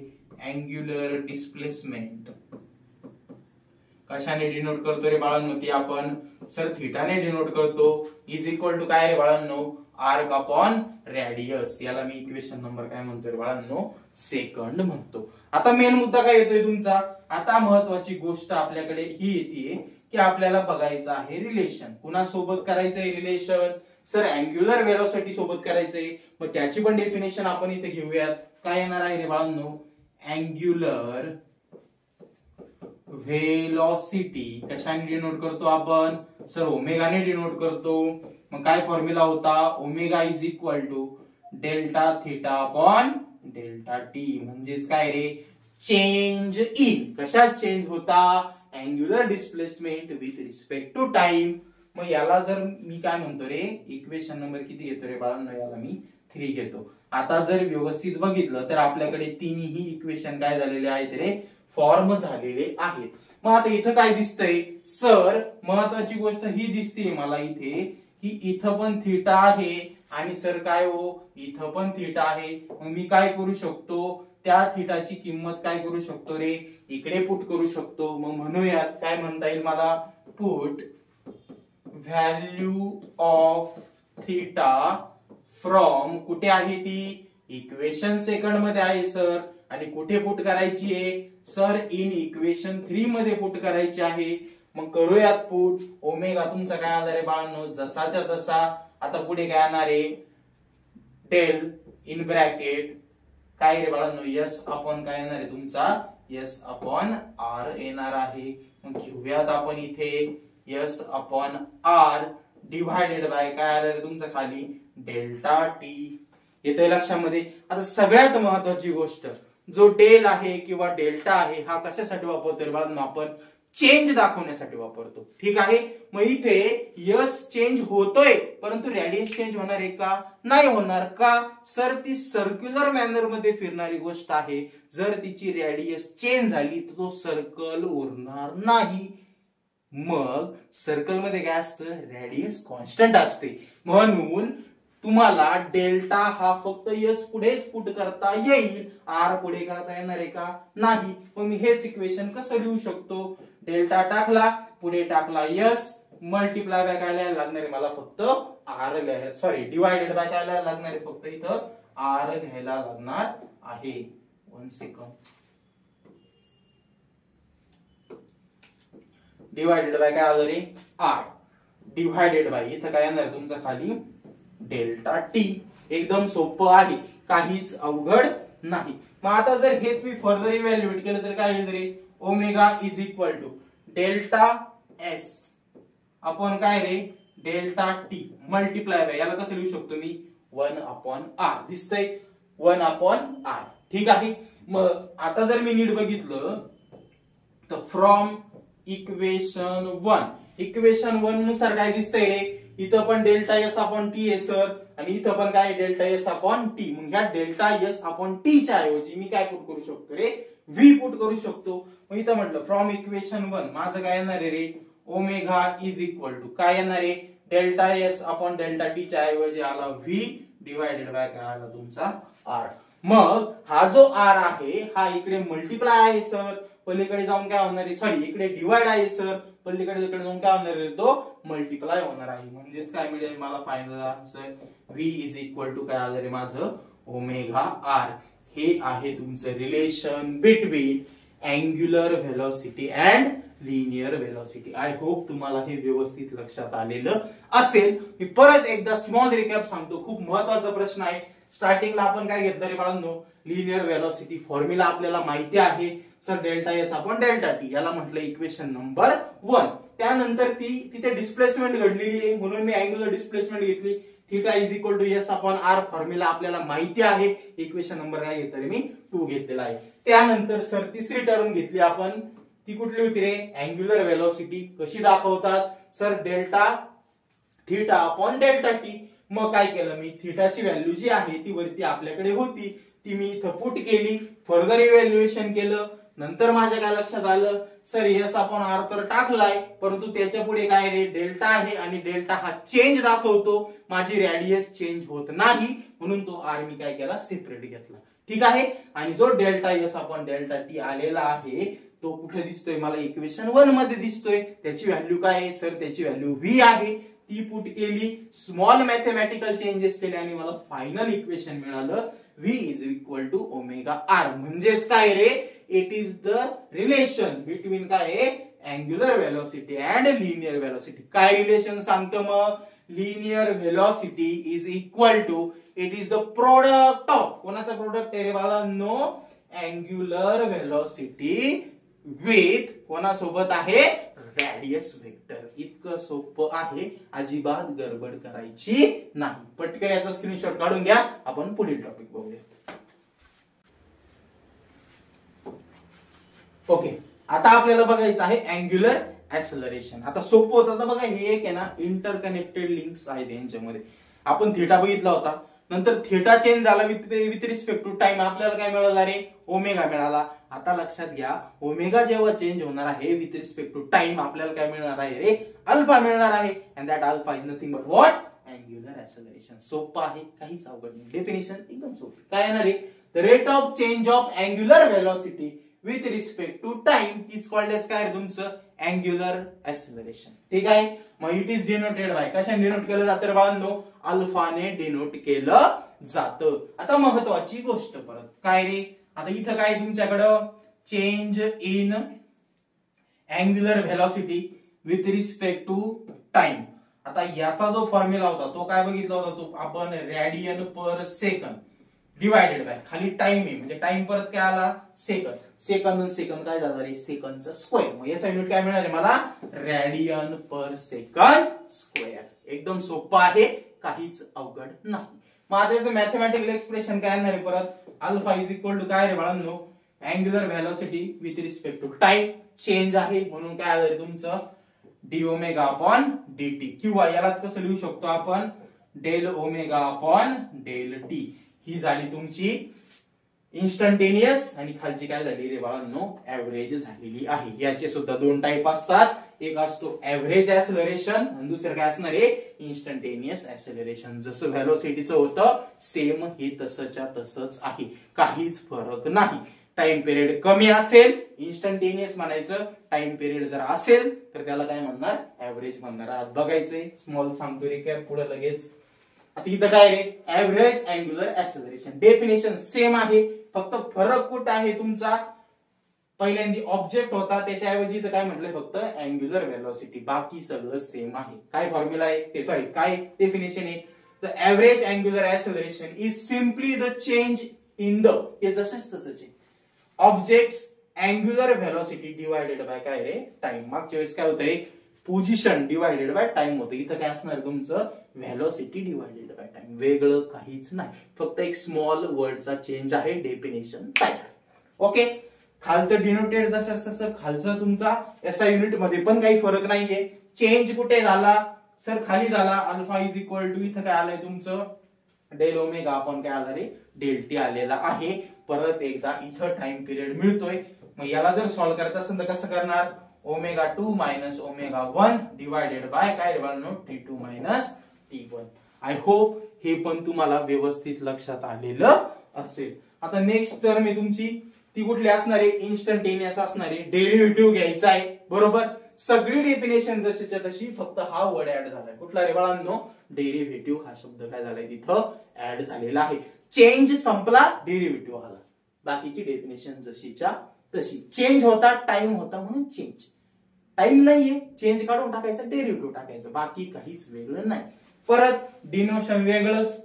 अँग्युलर डिस्प्लेसमेंट. कशाने डिनोट करतो रे बाळांनो, ती आपण सर थीटाने डिनोट करतो. इज इक्वल टू काय रे बाळांनो, आर्क अपॉन रेडियस. याला मी इक्वेशन नंबर काय म्हणतोय रे बाळांनो, सेकंड म्हणतो. आता मेन मुद्दा काय येतोय तुमचा, आता महत्वाची गोष्ट आपल्याकडे ही येते की आपल्याला बघायचं आहे रिलेशन. कुणासोबत करायचंय रिलेशन, सर अँग्युलर व्हेलॉसिटी सोबत करायचंय. मग त्याची पण डेफिनेशन आपण इथे घेऊयात. काय येणार आहे रे बाळांनो, अँग्युलर व्हेलॉसिटी कशाने डिनोट करतो आपण सर, ओमेगाने डिनोट करतो. मग काय फॉर्म्युला होता, omega is equal to delta theta upon delta T. म्हणजेच काय रे, चेंज इन, कशात चेंज होता, angular displacement with respect to time. मग याला जर मी काय म्हणतो रे, इक्वेशन नंबर किती घेतो रे बाळांनो, याला मी 3 घेतो. आता जर व्यवस्थित बघितलं तर आपल्याकडे तिन्ही इक्वेशन काय झालेले आहेत रे, फॉर्म झालेले आहेत. मग आता इथं काय दिसतंय सर, महत्वाची गोष्ट ही दिसते मला इथे की इथं पण थीटा आहे आणि सर काय हो, इथं पण थीटा आहे. मग मी काय करू शकतो, त्या थीटाची किंमत काय करू शकतो रे, इकडे पुट करू शकतो. मग म्हणूयात काय म्हणता येईल मला, put value of theta from, कुठे आहे ती, इक्वेशन सेकंड मध्ये आहे सर, आणि कुठे पुट करायची आहे सर, इन इक्वेशन 3 मध्ये पुट करायची आहे. मग करूयात पुट. ओमेगा तुमचा काय आला रे बाळांनो, जसाच्या तसा. आता पुढे काय येणार आहे, डेल इन ब्रॅकेट काय रे बाळांनो, यस अपॉन काय येणार आहे तुमचा, यस अपॉन आर येणार आहे. मग घेऊयात आपण इथे S upon R divided by काय आलं रे तुमचं खाली, डेल्टा टी. येते लक्षामध्ये. आता सगळ्यात महत्वाची गोष्ट, जो डेल आहे किंवा डेल्टा आहे हा कशासाठी वापरतो बाळांनो, आपण चेंज दाखवण्यासाठी वापरतो. ठीक आहे. मग इथे यस चेंज होतोय, परंतु रेडियस चेंज होणार आहे का, नाही होणार. का सर, ती सर्क्युलर मॅनर मध्ये फिरणारी गोष्ट आहे. जर तिची रेडियस चेंज झाली तर तो सर्कल उरणार नाही. मग सर्कल मध्ये काय असतं, रेडियस कॉन्स्टंट असते. म्हणून तुम्हाला डेल्टा हा फक्त यस पुढेच पुट करता येईल, आर पुढे करता येणार आहे का, नाही. मग मी हेच इक्वेशन कसं लिहू शकतो, डेल्टा टाकला, पुढे टाकला यस, मल्टिप्लाय बाय काय लिहायला लागणार आहे मला, फक्त आर लिहायला, सॉरी डिवायडेड बाय काय लिहायला लागणार आहे, फक्त इथं आर लिहायला लागणार आहे. 1 सेकंड. डिवायडेड बाय काय आलं रे, आर डिवायडेड बाय इथं काय येणार तुमचा खाली डेल्टा टी. एकदम सोपं आहे, काहीच अवघड नाही. मग आता जर हेच मी फर्दर इव्हॅल्युएट केलं तर काय येईल रे, omega is equal to delta S upon काय रे, डेल्टा टी मल्टिप्लाय बाय, याला कसं लिहू शकतो मी, 1 अपॉन आर. दिसतंय 1 अपॉन आर. ठीक आहे. मग आता जर मी नीट बघितलं तर फ्रॉम इक्वेशन 1 नुसार काय दिसतंय रे, इथं पण डेल्टा एस अपॉन टी आहे सर, आणि इथं पण काय डेल्टा एस अपॉन टी. मग ह्या डेल्टा एस अपॉन टी च्या ऐवजी मी काय पुट करू शकतो रे, व्ही पुट करू शकतो. मग इथं म्हटलं फ्रॉम इक्वेशन 1 माझं काय येणार आहे रे, ओमेगा इज इक्वल टू काय येणार आहे, delta S upon delta T च्या ऐवजी आला व्ही डिवायडेड बाय काय आला तुमचा आर. मग हा जो आर आहे हा इकडे मल्टिप्लाय आहे सर, पलीकडे जाऊन काय होणार आहे, सॉरी इकडे डिवाइड आहे सर, पलीकडे जाऊन काय होणार आहे, तो मल्टिप्लाय होणार आहे. म्हणजेच काय मिळेल मला final answer, V is equal to काय आलं रे माझं, ओमेगा आर. हे आहे तुमचं relation between angular velocity and linear velocity. I hope तुम्हाला हे व्यवस्थित लक्षात आलेलं असेल. मी परत एकदा स्मॉल रिकॅप सांगतो, खूप महत्वाचा प्रश्न आहे. स्टार्टिंगला आपण काय घेतलं रे बाळांनो, लिनियर व्हेलॉसिटी फॉर्म्युला आपल्याला माहिती आहे sir, delta S upon delta T, याला म्हटलं इक्वेशन नंबर 1. त्यानंतर तिथे डिस्प्लेसमेंट घडलेली आहे म्हणून मी अँग्युलर डिस्प्लेसमेंट घेतली, theta is equal to S upon R formula आपल्याला माहिती आहे. इक्वेशन नंबर काय घेतलं रे मी, 2 घेतलेला आहे. त्यानंतर सर तिसरी टर्म घेतली आपण, ती कुठली होती रे, अँग्युलर व्हेलॉसिटी कशी दाखवतात sir, delta theta upon delta T. मग काय केलं मी, थीटाची व्हॅल्यू जी आहे ती वरती आपल्याकडे होती, ती मी इथं पुट केली, फर्दर इव्हॅल्युएशन केलं. नंतर माझ्या काय लक्षात आलं सर, एस अपॉन आर तर टाकलाय, परंतु त्याच्या पुढे काय रे, डेल्टा आहे, आणि डेल्टा हा चेंज दाखवतो, माझी रेडियस चेंज होत नाही, म्हणून तो आर मी काय केला, सेपरेट घेतला. ठीक आहे. आणि जो delta S upon delta T आलेला आहे तो कुठे दिसतोय मला, इक्वेशन 1 मध्ये दिसतोय. त्याची व्हॅल्यू काय आहे सर, त्याची व्हॅल्यू व्ही आहे, ती पुट केली, स्मॉल मॅथमॅटिकल चेंजेस केले आणि मला फायनल इक्वेशन मिळालं, V is equal to omega R. म्हणजेच काय रे, it is the relation between काय angular velocity and linear velocity. काय रिलेशन सांगतं मग, linear velocity is equal to, it is the product of, कोणाचा प्रोडक्ट आहे रे बाळांनो, अँग्युलर व्हेलॉसिटी विथ कोणासोबत आहे, रेडियस वेक्टर. इतकं सोपं आहे, अजिबात गडबड करायची नाही. पटकन याचा स्क्रीनशॉट काढून घ्या, आपण पुढील टॉपिक बघूया. ओके, आता आपल्याला बघायचं आहे अँग्युलर ऍक्सलरेशन. आता सोपं होतं. आता बघा, हे एक आहे ना इंटरकनेक्टेड लिंक्स आहेत यांच्यामध्ये. आपण थिटा बघितला होता, नंतर थिटा चेंज झाला विथ रिस्पेक्ट टू टाइम, आपल्याला काय मिळाला रे, ओमेगा मिळाला. आता लक्षात घ्या, ओमेगा जेव्हा चेंज होणार आहे विथ रिस्पेक्ट टू टाइम, आपल्याला काय मिळणार आहे रे, अल्फा मिळणार आहे. And that alpha is nothing but what, angular acceleration. सोपं आहे, काहीच अवघड नाही. डेफिनेशन एकदम सोपी. काय येणार आहे, the rate of change of angular velocity with respect to time is called as काय तुमचं, अँग्युलर ऍक्सलरेशन. ठीक आहे. मग इट इज डिनोटेड बाय, कशाने डिनोट केलं जातं रे बाळांनो, अल्फाने डिनोट केलं जातं. आता महत्वाची गोष्ट परत काय रे, आता इथं काय तुमच्याकडं, change in angular velocity with respect to time. आता याचा जो फॉर्म्युला होता तो काय बघितला होता, तो आपण radian per second divided by खाली टाइम आहे, म्हणजे टाइम परत काय आला, सेकंद. सेकंद सेकंद काय झालं रे, सेकंदचा स्क्वेअर. मग याचा युनिट काय मिळणार आहे मला, रेडियन पर सेकंड स्क्वेअर. एकदम सोपं आहे, काहीच अवघड नाही. मग आता याचं मॅथमॅटिकल एक्सप्रेशन काय येणार आहे परत, अल्फा इज इक्वल टू काय रे बाळांनो, angular velocity with respect to time change आहे म्हणून काय आलं रे तुमचं, D omega upon D T. किंवा यालाच कसं लिहू शकतो आपण, del omega upon del T. ही झाली तुमची इन्स्टंटेनियस, आणि खालची काय झाली रे बाळांनो, ऍव्हरेज झालेली आहे. याचे सुद्धा दोन टाइप असतात, एक असतो ऍव्हरेज ऍक्सलरेशन आणि दुसरं काय असणार आहे, इन्स्टंटेनियस ऍक्सलरेशन. जसं व्हेलॉसिटीचं होतं सेम हे तसंच्या तसंच आहे, काहीच फरक नाही. टाइम पिरियड कमी असेल इन्स्टंटेनियस म्हणायचं, टाइम पिरियड जर असेल तर त्याला काय म्हणणार, ऍव्हरेज म्हणणार. आज बघायचंय, स्मॉल सांगतो रिकॅप पुढे लगेच. आता इथं काय रे, average angular acceleration. Definition same आहे, फक्त फरक कुठं आहे तुमचा, पहिल्यांदा ऑब्जेक्ट होता त्याच्याऐवजी इथं काय म्हटलंय, फक्त अँग्युलर व्हेलॉसिटी. बाकी सगळं सेम आहे. काय फॉर्म्युला आहे ते, सॉरी काय डेफिनेशन आहे, the average angular acceleration is simply the change in the, हे जसंच तसंच आहे, object angular velocity divided by काय रे, टाइम. मागच्या वेळेस काय होतं रे, पोझिशन डिवायडेड बाय टाइम होतं. इथं काय असणार तुमचं, व्हेलॉसिटी डिवायडेड बाय टाइम. वेगळं काहीच नाही, फक्त एक स्मॉल वर्डचा चेंज आहे. डेफिनेशन तयार. ओके, खालचं डिनोटेड जसं तसं खालचं तुमचा एसआय युनिट मध्ये पण काही फरक नाहीये. चेंज कुठे झाला सर, खाली झाला. अल्फा इज इक्वल टू इथं काय आलंय तुमचं, डेल ओमेगा आपण काय आला रे, डेल टी आलेला आहे. परत एकदा इथं टाइम पिरियड मिळतोय. मग याला जर सॉल्व्ह करायचं असेल तर कसं करणार, omega 2 minus omega 1 divided by काय रे बाळांनो, T2 minus T1. I hope हे पण तुम्हाला व्यवस्थित लक्षात आलेलं असेल. आता नेक्स्ट टर्म आहे तुमची, ती कुठली असणार आहे, इन्स्टंटेनियस असणार आहे. डेरिव्हेटिव्ह घ्यायचा आहे, बरोबर. सगळी डेफिनेशन जशीच्या तशी, फक्त हा वर्ड ऍड झालाय. कुठला रे बाळांनो, डेरिव्हेटिव्ह. हा शब्द काय झालाय तिथं ऍड झालेला आहे. चेंज संपला, डेरिव्हेटिव्ह आला. बाकीची डेफिनेशन जशीच्या तशी. चेंज होता, टाइम होता म्हणून चेंज. टाइम नाहीये, चेंज काढून टाकायचं, डेरिव्हेटिव्ह टाकायचं, बाकी काहीच वेगळं नाही. परत डिनोशन वेगळंच,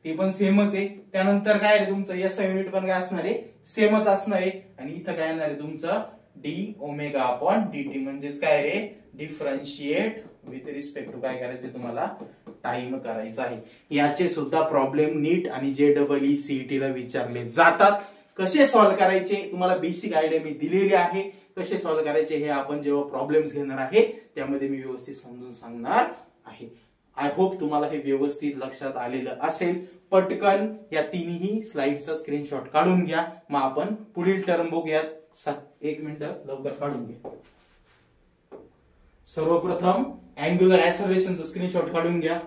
ते पण सेमच आहे. त्यानंतर काय रे तुमचं एसआय युनिट पण काय असणार आहे, सेमच असणार आहे. आणि इथं काय येणार आहे तुमचं, D omega upon D T. म्हणजेच काय रे, डिफरन्शिएट विथ रिस्पेक्ट टू काय करायचं तुम्हाला, टाइम करायचा आहे. याचे सुद्धा प्रॉब्लेम नीट आणि JEE CET ला विचारले जातात. कसे सॉल्व्ह करायचे तुम्हाला बेसिक आयडिया मी दिलेली आहे. कसे सॉल्व्ह करायचे हे आपण जेव्हा प्रॉब्लेम्स घेणार आहे त्यामध्ये मी व्यवस्थित समजून सांगणार आहे. आय होप तुम्हाला हे व्यवस्थित लक्षात आलेलं असेल. पटकन या तिन्ही स्लाइडचा स्क्रीनशॉट काढून घ्या. मग आपण पुढील टर्म बघूयात. 1 मिनिट लवकर काढून घ्या. सर्वप्रथम अँग्युलर ऍक्सलरेशनचं स्क्रीनशॉट काढून घ्या.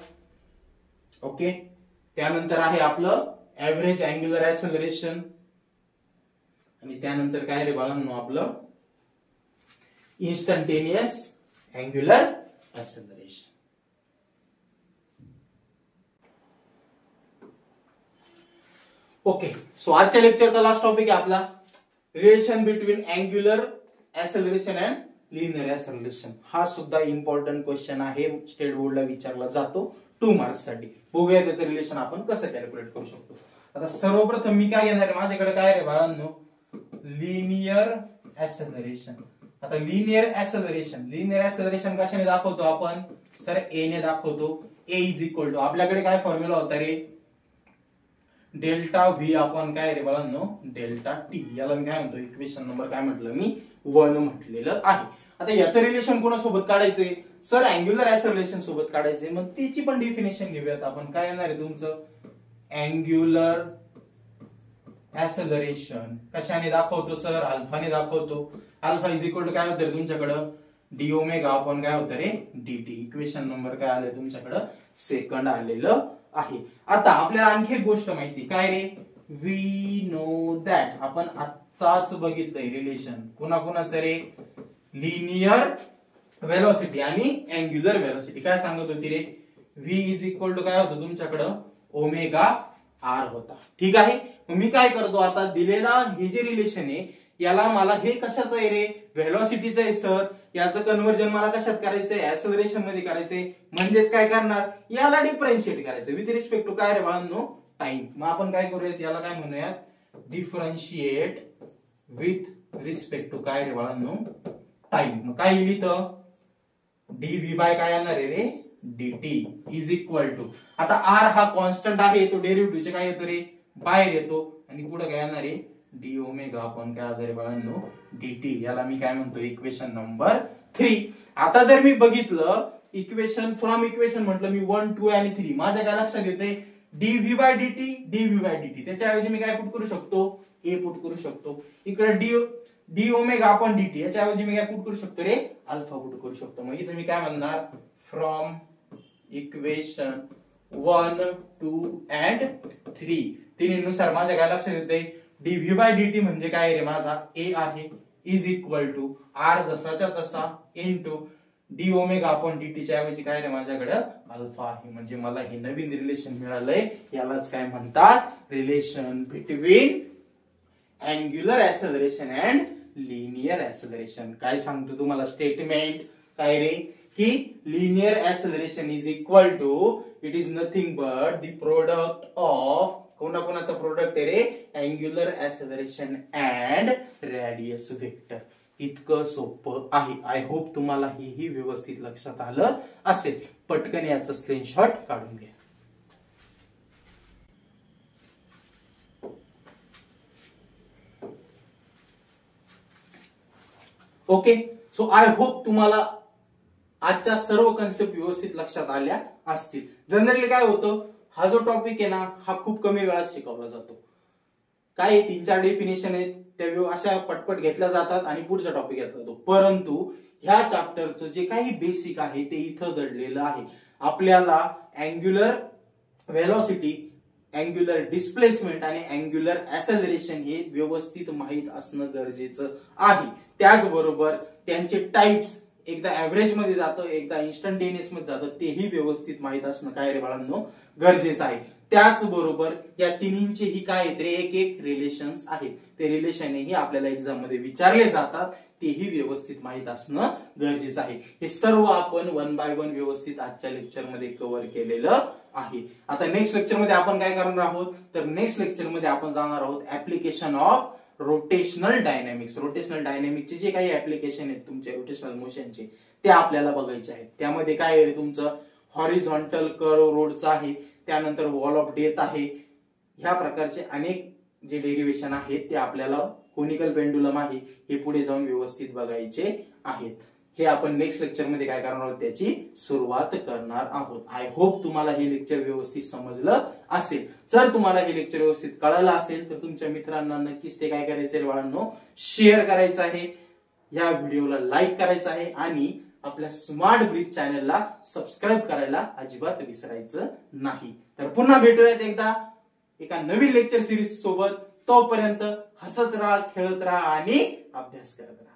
ओके, त्यानंतर आहे आपलं ऍव्हरेज अँग्युलर ऍक्सलरेशन, आणि त्यानंतर काय रे बाळांनो आपलं instantaneous angular acceleration. Okay, so आजच्या लेक्चरचा लास्ट टॉपिक आहे आपला relation between angular acceleration and linear acceleration. हा सुद्धा इम्पॉर्टंट क्वेश्चन आहे, स्टेट बोर्डला विचारला जातो. 2 मार्क्स साठी. बघूया त्याचं रिलेशन आपण कसं कॅल्क्युलेट करू शकतो. आता सर्वप्रथम मी काय घेणार आहे, माझ्याकडे काय रे बाळांनो, लिनियर ऍक्सेलरेशन. आता लिनियर ऍक्सेलरेशन कशाने दाखवतो आपण, सर ए ने दाखवतो. ए इज इक्वल टू, आपल्याकडे काय फॉर्म्युला होता रे, डेल्टा व्ही अपॉन काय रे बाळांनो, डेल्टा टी. याला मी काय म्हणतो, इक्वेशन नंबर काय म्हटलं मी, 1 म्हटलेलं आहे. आता याचं रिलेशन कोणासोबत काढायचंय, सर अँग्युलर ऍक्सेलरेशन सोबत काढायचंय. मग त्याची पण डेफिनेशन घेऊयात आपण. काय येणार आहे तुमचं, अँग्युलर ऍक्सेलरेशन कशाने दाखवतो, सर अल्फाने दाखवतो. अल्फा इज इक्वल टू काय होतं तुमच्याकडं, डी ओमेगा अपॉन काय होतं रे, dt. इक्वेशन नंबर काय आलंय तुमच्याकडं, सेकंड आलेलं आहे. आता आपल्याला आणखी एक गोष्ट माहिती, काय रे, वी नो दॅट. आपण आत्ताच बघितलंय रिलेशन कोणाकोणाचं रे, लिनियर वेलोसिटी आणि अँग्युलर वेलोसिटी. काय सांगत होती रे, v इज इक्वल टू काय होतं तुमच्याकडं, ओमेगा आर होता. ठीक आहे. मी काय करतो आता, दिलेला हे जे रिलेशन आहे याला मला हे कशाचं आहे रे, व्हेलॉसिटीचं आहे सर. याचं कन्व्हर्जन मला कशात करायचंय, ऍक्सेलरेशन मध्ये करायचंय. म्हणजेच काय करणार, याला डिफरन्शिएट करायचं विथ रिस्पेक्ट टू काय रे बाळांनो, टाइम. मग आपण काय करूयात, याला काय म्हणूयात, डिफरन्शिएट विथ रिस्पेक्ट टू काय रे बाळांनो, टाइम. मग काय लिहितं, dv बाय काय येणार आहे रे, dt इज इक्वल टू. आता r हा कॉन्स्टंट आहे, तो डेरिव्हेटिव्हचे काय येतो रे, बाहेर येतो. आणि पुढे काय येणार आहे, डी ओमेगा आपण काय आधारे बाळांनो, dt. याला मी काय म्हणतो, इक्वेशन नंबर 3. आता जर मी बघितलं इक्वेशन फ्रॉम इक्वेशन म्हटलं मी 1, 2 आणि 3, माझ्या काय लक्षात येते, dv बाय dt. त्याच्याऐवजी मी काय पुट करू शकतो, a पुट करू शकतो. इकडे डी ओमेगा अपॉन dt, याच्याऐवजी मी काय पुट करू शकतो रे, अल्फा पुट करू शकतो. मग इथे मी काय म्हणणार, फ्रॉम इक्वेशन 1, 2 and 3 तिन्हीनुसार माझ्या काय लक्षात येते, dv बाय dt म्हणजे काय रे, माझा a आहे, इज इक्वल टू r जसाच्या तसा into D omega upon dt च्या ऐवजी काय रे माझ्याकडे अल्फा आहे. म्हणजे मला हे नवीन रिलेशन मिळालंय. यालाच काय म्हणतात, relation between angular acceleration and linear acceleration. काय सांगतो तुम्हाला स्टेटमेंट, काय रे, की linear acceleration is equal to, it is nothing but the product of, कोणाकोणाचा प्रोडक्ट आहे रे, angular acceleration and radius vector. इतकं सोपं आहे. आय होप तुम्हाला हेही व्यवस्थित लक्षात आलं असेल. पटकन याचं स्क्रीनशॉट काढून घ्या. ओके, सो आय होप तुम्हाला आजच्या सर्व कन्सेप्ट व्यवस्थित लक्षात आल्या असतील. जनरली काय होतं, हा जो टॉपिक आहे ना, हा खूप कमी वेळात शिकवला जातो. काय 3-4 डेफिनेशन आहेत, त्या अशा पटपट घेतल्या जातात आणि पुढचा टॉपिक घेतला जातो. परंतु ह्या चॅप्टरचं जे काही बेसिक आहे ते इथं दडलेलं आहे. आपल्याला अँग्युलर वेलोसिटी, अँग्युलर डिस्प्लेसमेंट आणि अँग्युलर ऍक्सेलरेशन हे व्यवस्थित माहित असणं गरजेचं आहे. त्याचबरोबर त्यांचे टाइप्स, एकदा ऍव्हरेज मध्ये जातं, एकदा इन्स्टंटेनियस मध्ये जातं, तेही व्यवस्थित माहित असणं काय रे बाळांनो गरजेचं आहे. त्याचबरोबर या तिन्हींचेही काय आहेत रे, एक रिलेशन्स आहेत. ते रिलेशनही आपल्याला एक्झाम मध्ये विचारले जातात, तेही व्यवस्थित माहित असणं गरजेचं आहे. हे सर्व आपण 1 बाय 1 व्यवस्थित आजच्या लेक्चर मध्ये कव्हर केलेलं आहे. आता नेक्स्ट लेक्चर मध्ये आपण काय करणार आहोत, तर नेक्स्ट लेक्चर मध्ये आपण जाणार आहोत application of rotational dynamics. Rotational डायनॅमिक्सचे जे काही ऍप्लिकेशन आहेत तुमचे रोटेशनल मोशनचे, ते आपल्याला बघायचे आहेत. त्यामध्ये काय आहे तुमचं, हॉरिझॉन्टल कर्व रोडचा आहे, त्यानंतर वॉल ऑफ डेथ आहे. ह्या प्रकारचे अनेक जे डेरिव्हेशन आहेत ते आपल्याला, कोनिकल पेंडुलम आहे, हे पुढे जाऊन व्यवस्थित बघायचे आहेत. हे आपण नेक्स्ट लेक्चर मध्ये काय करणार आहोत, त्याची सुरुवात करणार आहोत. आय होप तुम्हाला हे लेक्चर व्यवस्थित समजलं असेल. जर तुम्हाला हे लेक्चर व्यवस्थित कळलं असेल तर तुमच्या मित्रांना नक्कीच ते काय करायचंय बाळांनो, शेअर करायचं आहे, या व्हिडिओला लाईक करायचं आहे आणि आपल्या स्मार्ट ब्रिज चॅनलला सबस्क्राईब करायला अजिबात विसरायचं नाही. तर पुन्हा भेटूयात एकदा एका नवीन लेक्चर सिरीज सोबत. तोपर्यंत हसत राहा, खेळत राहा आणि अभ्यास करत राहा.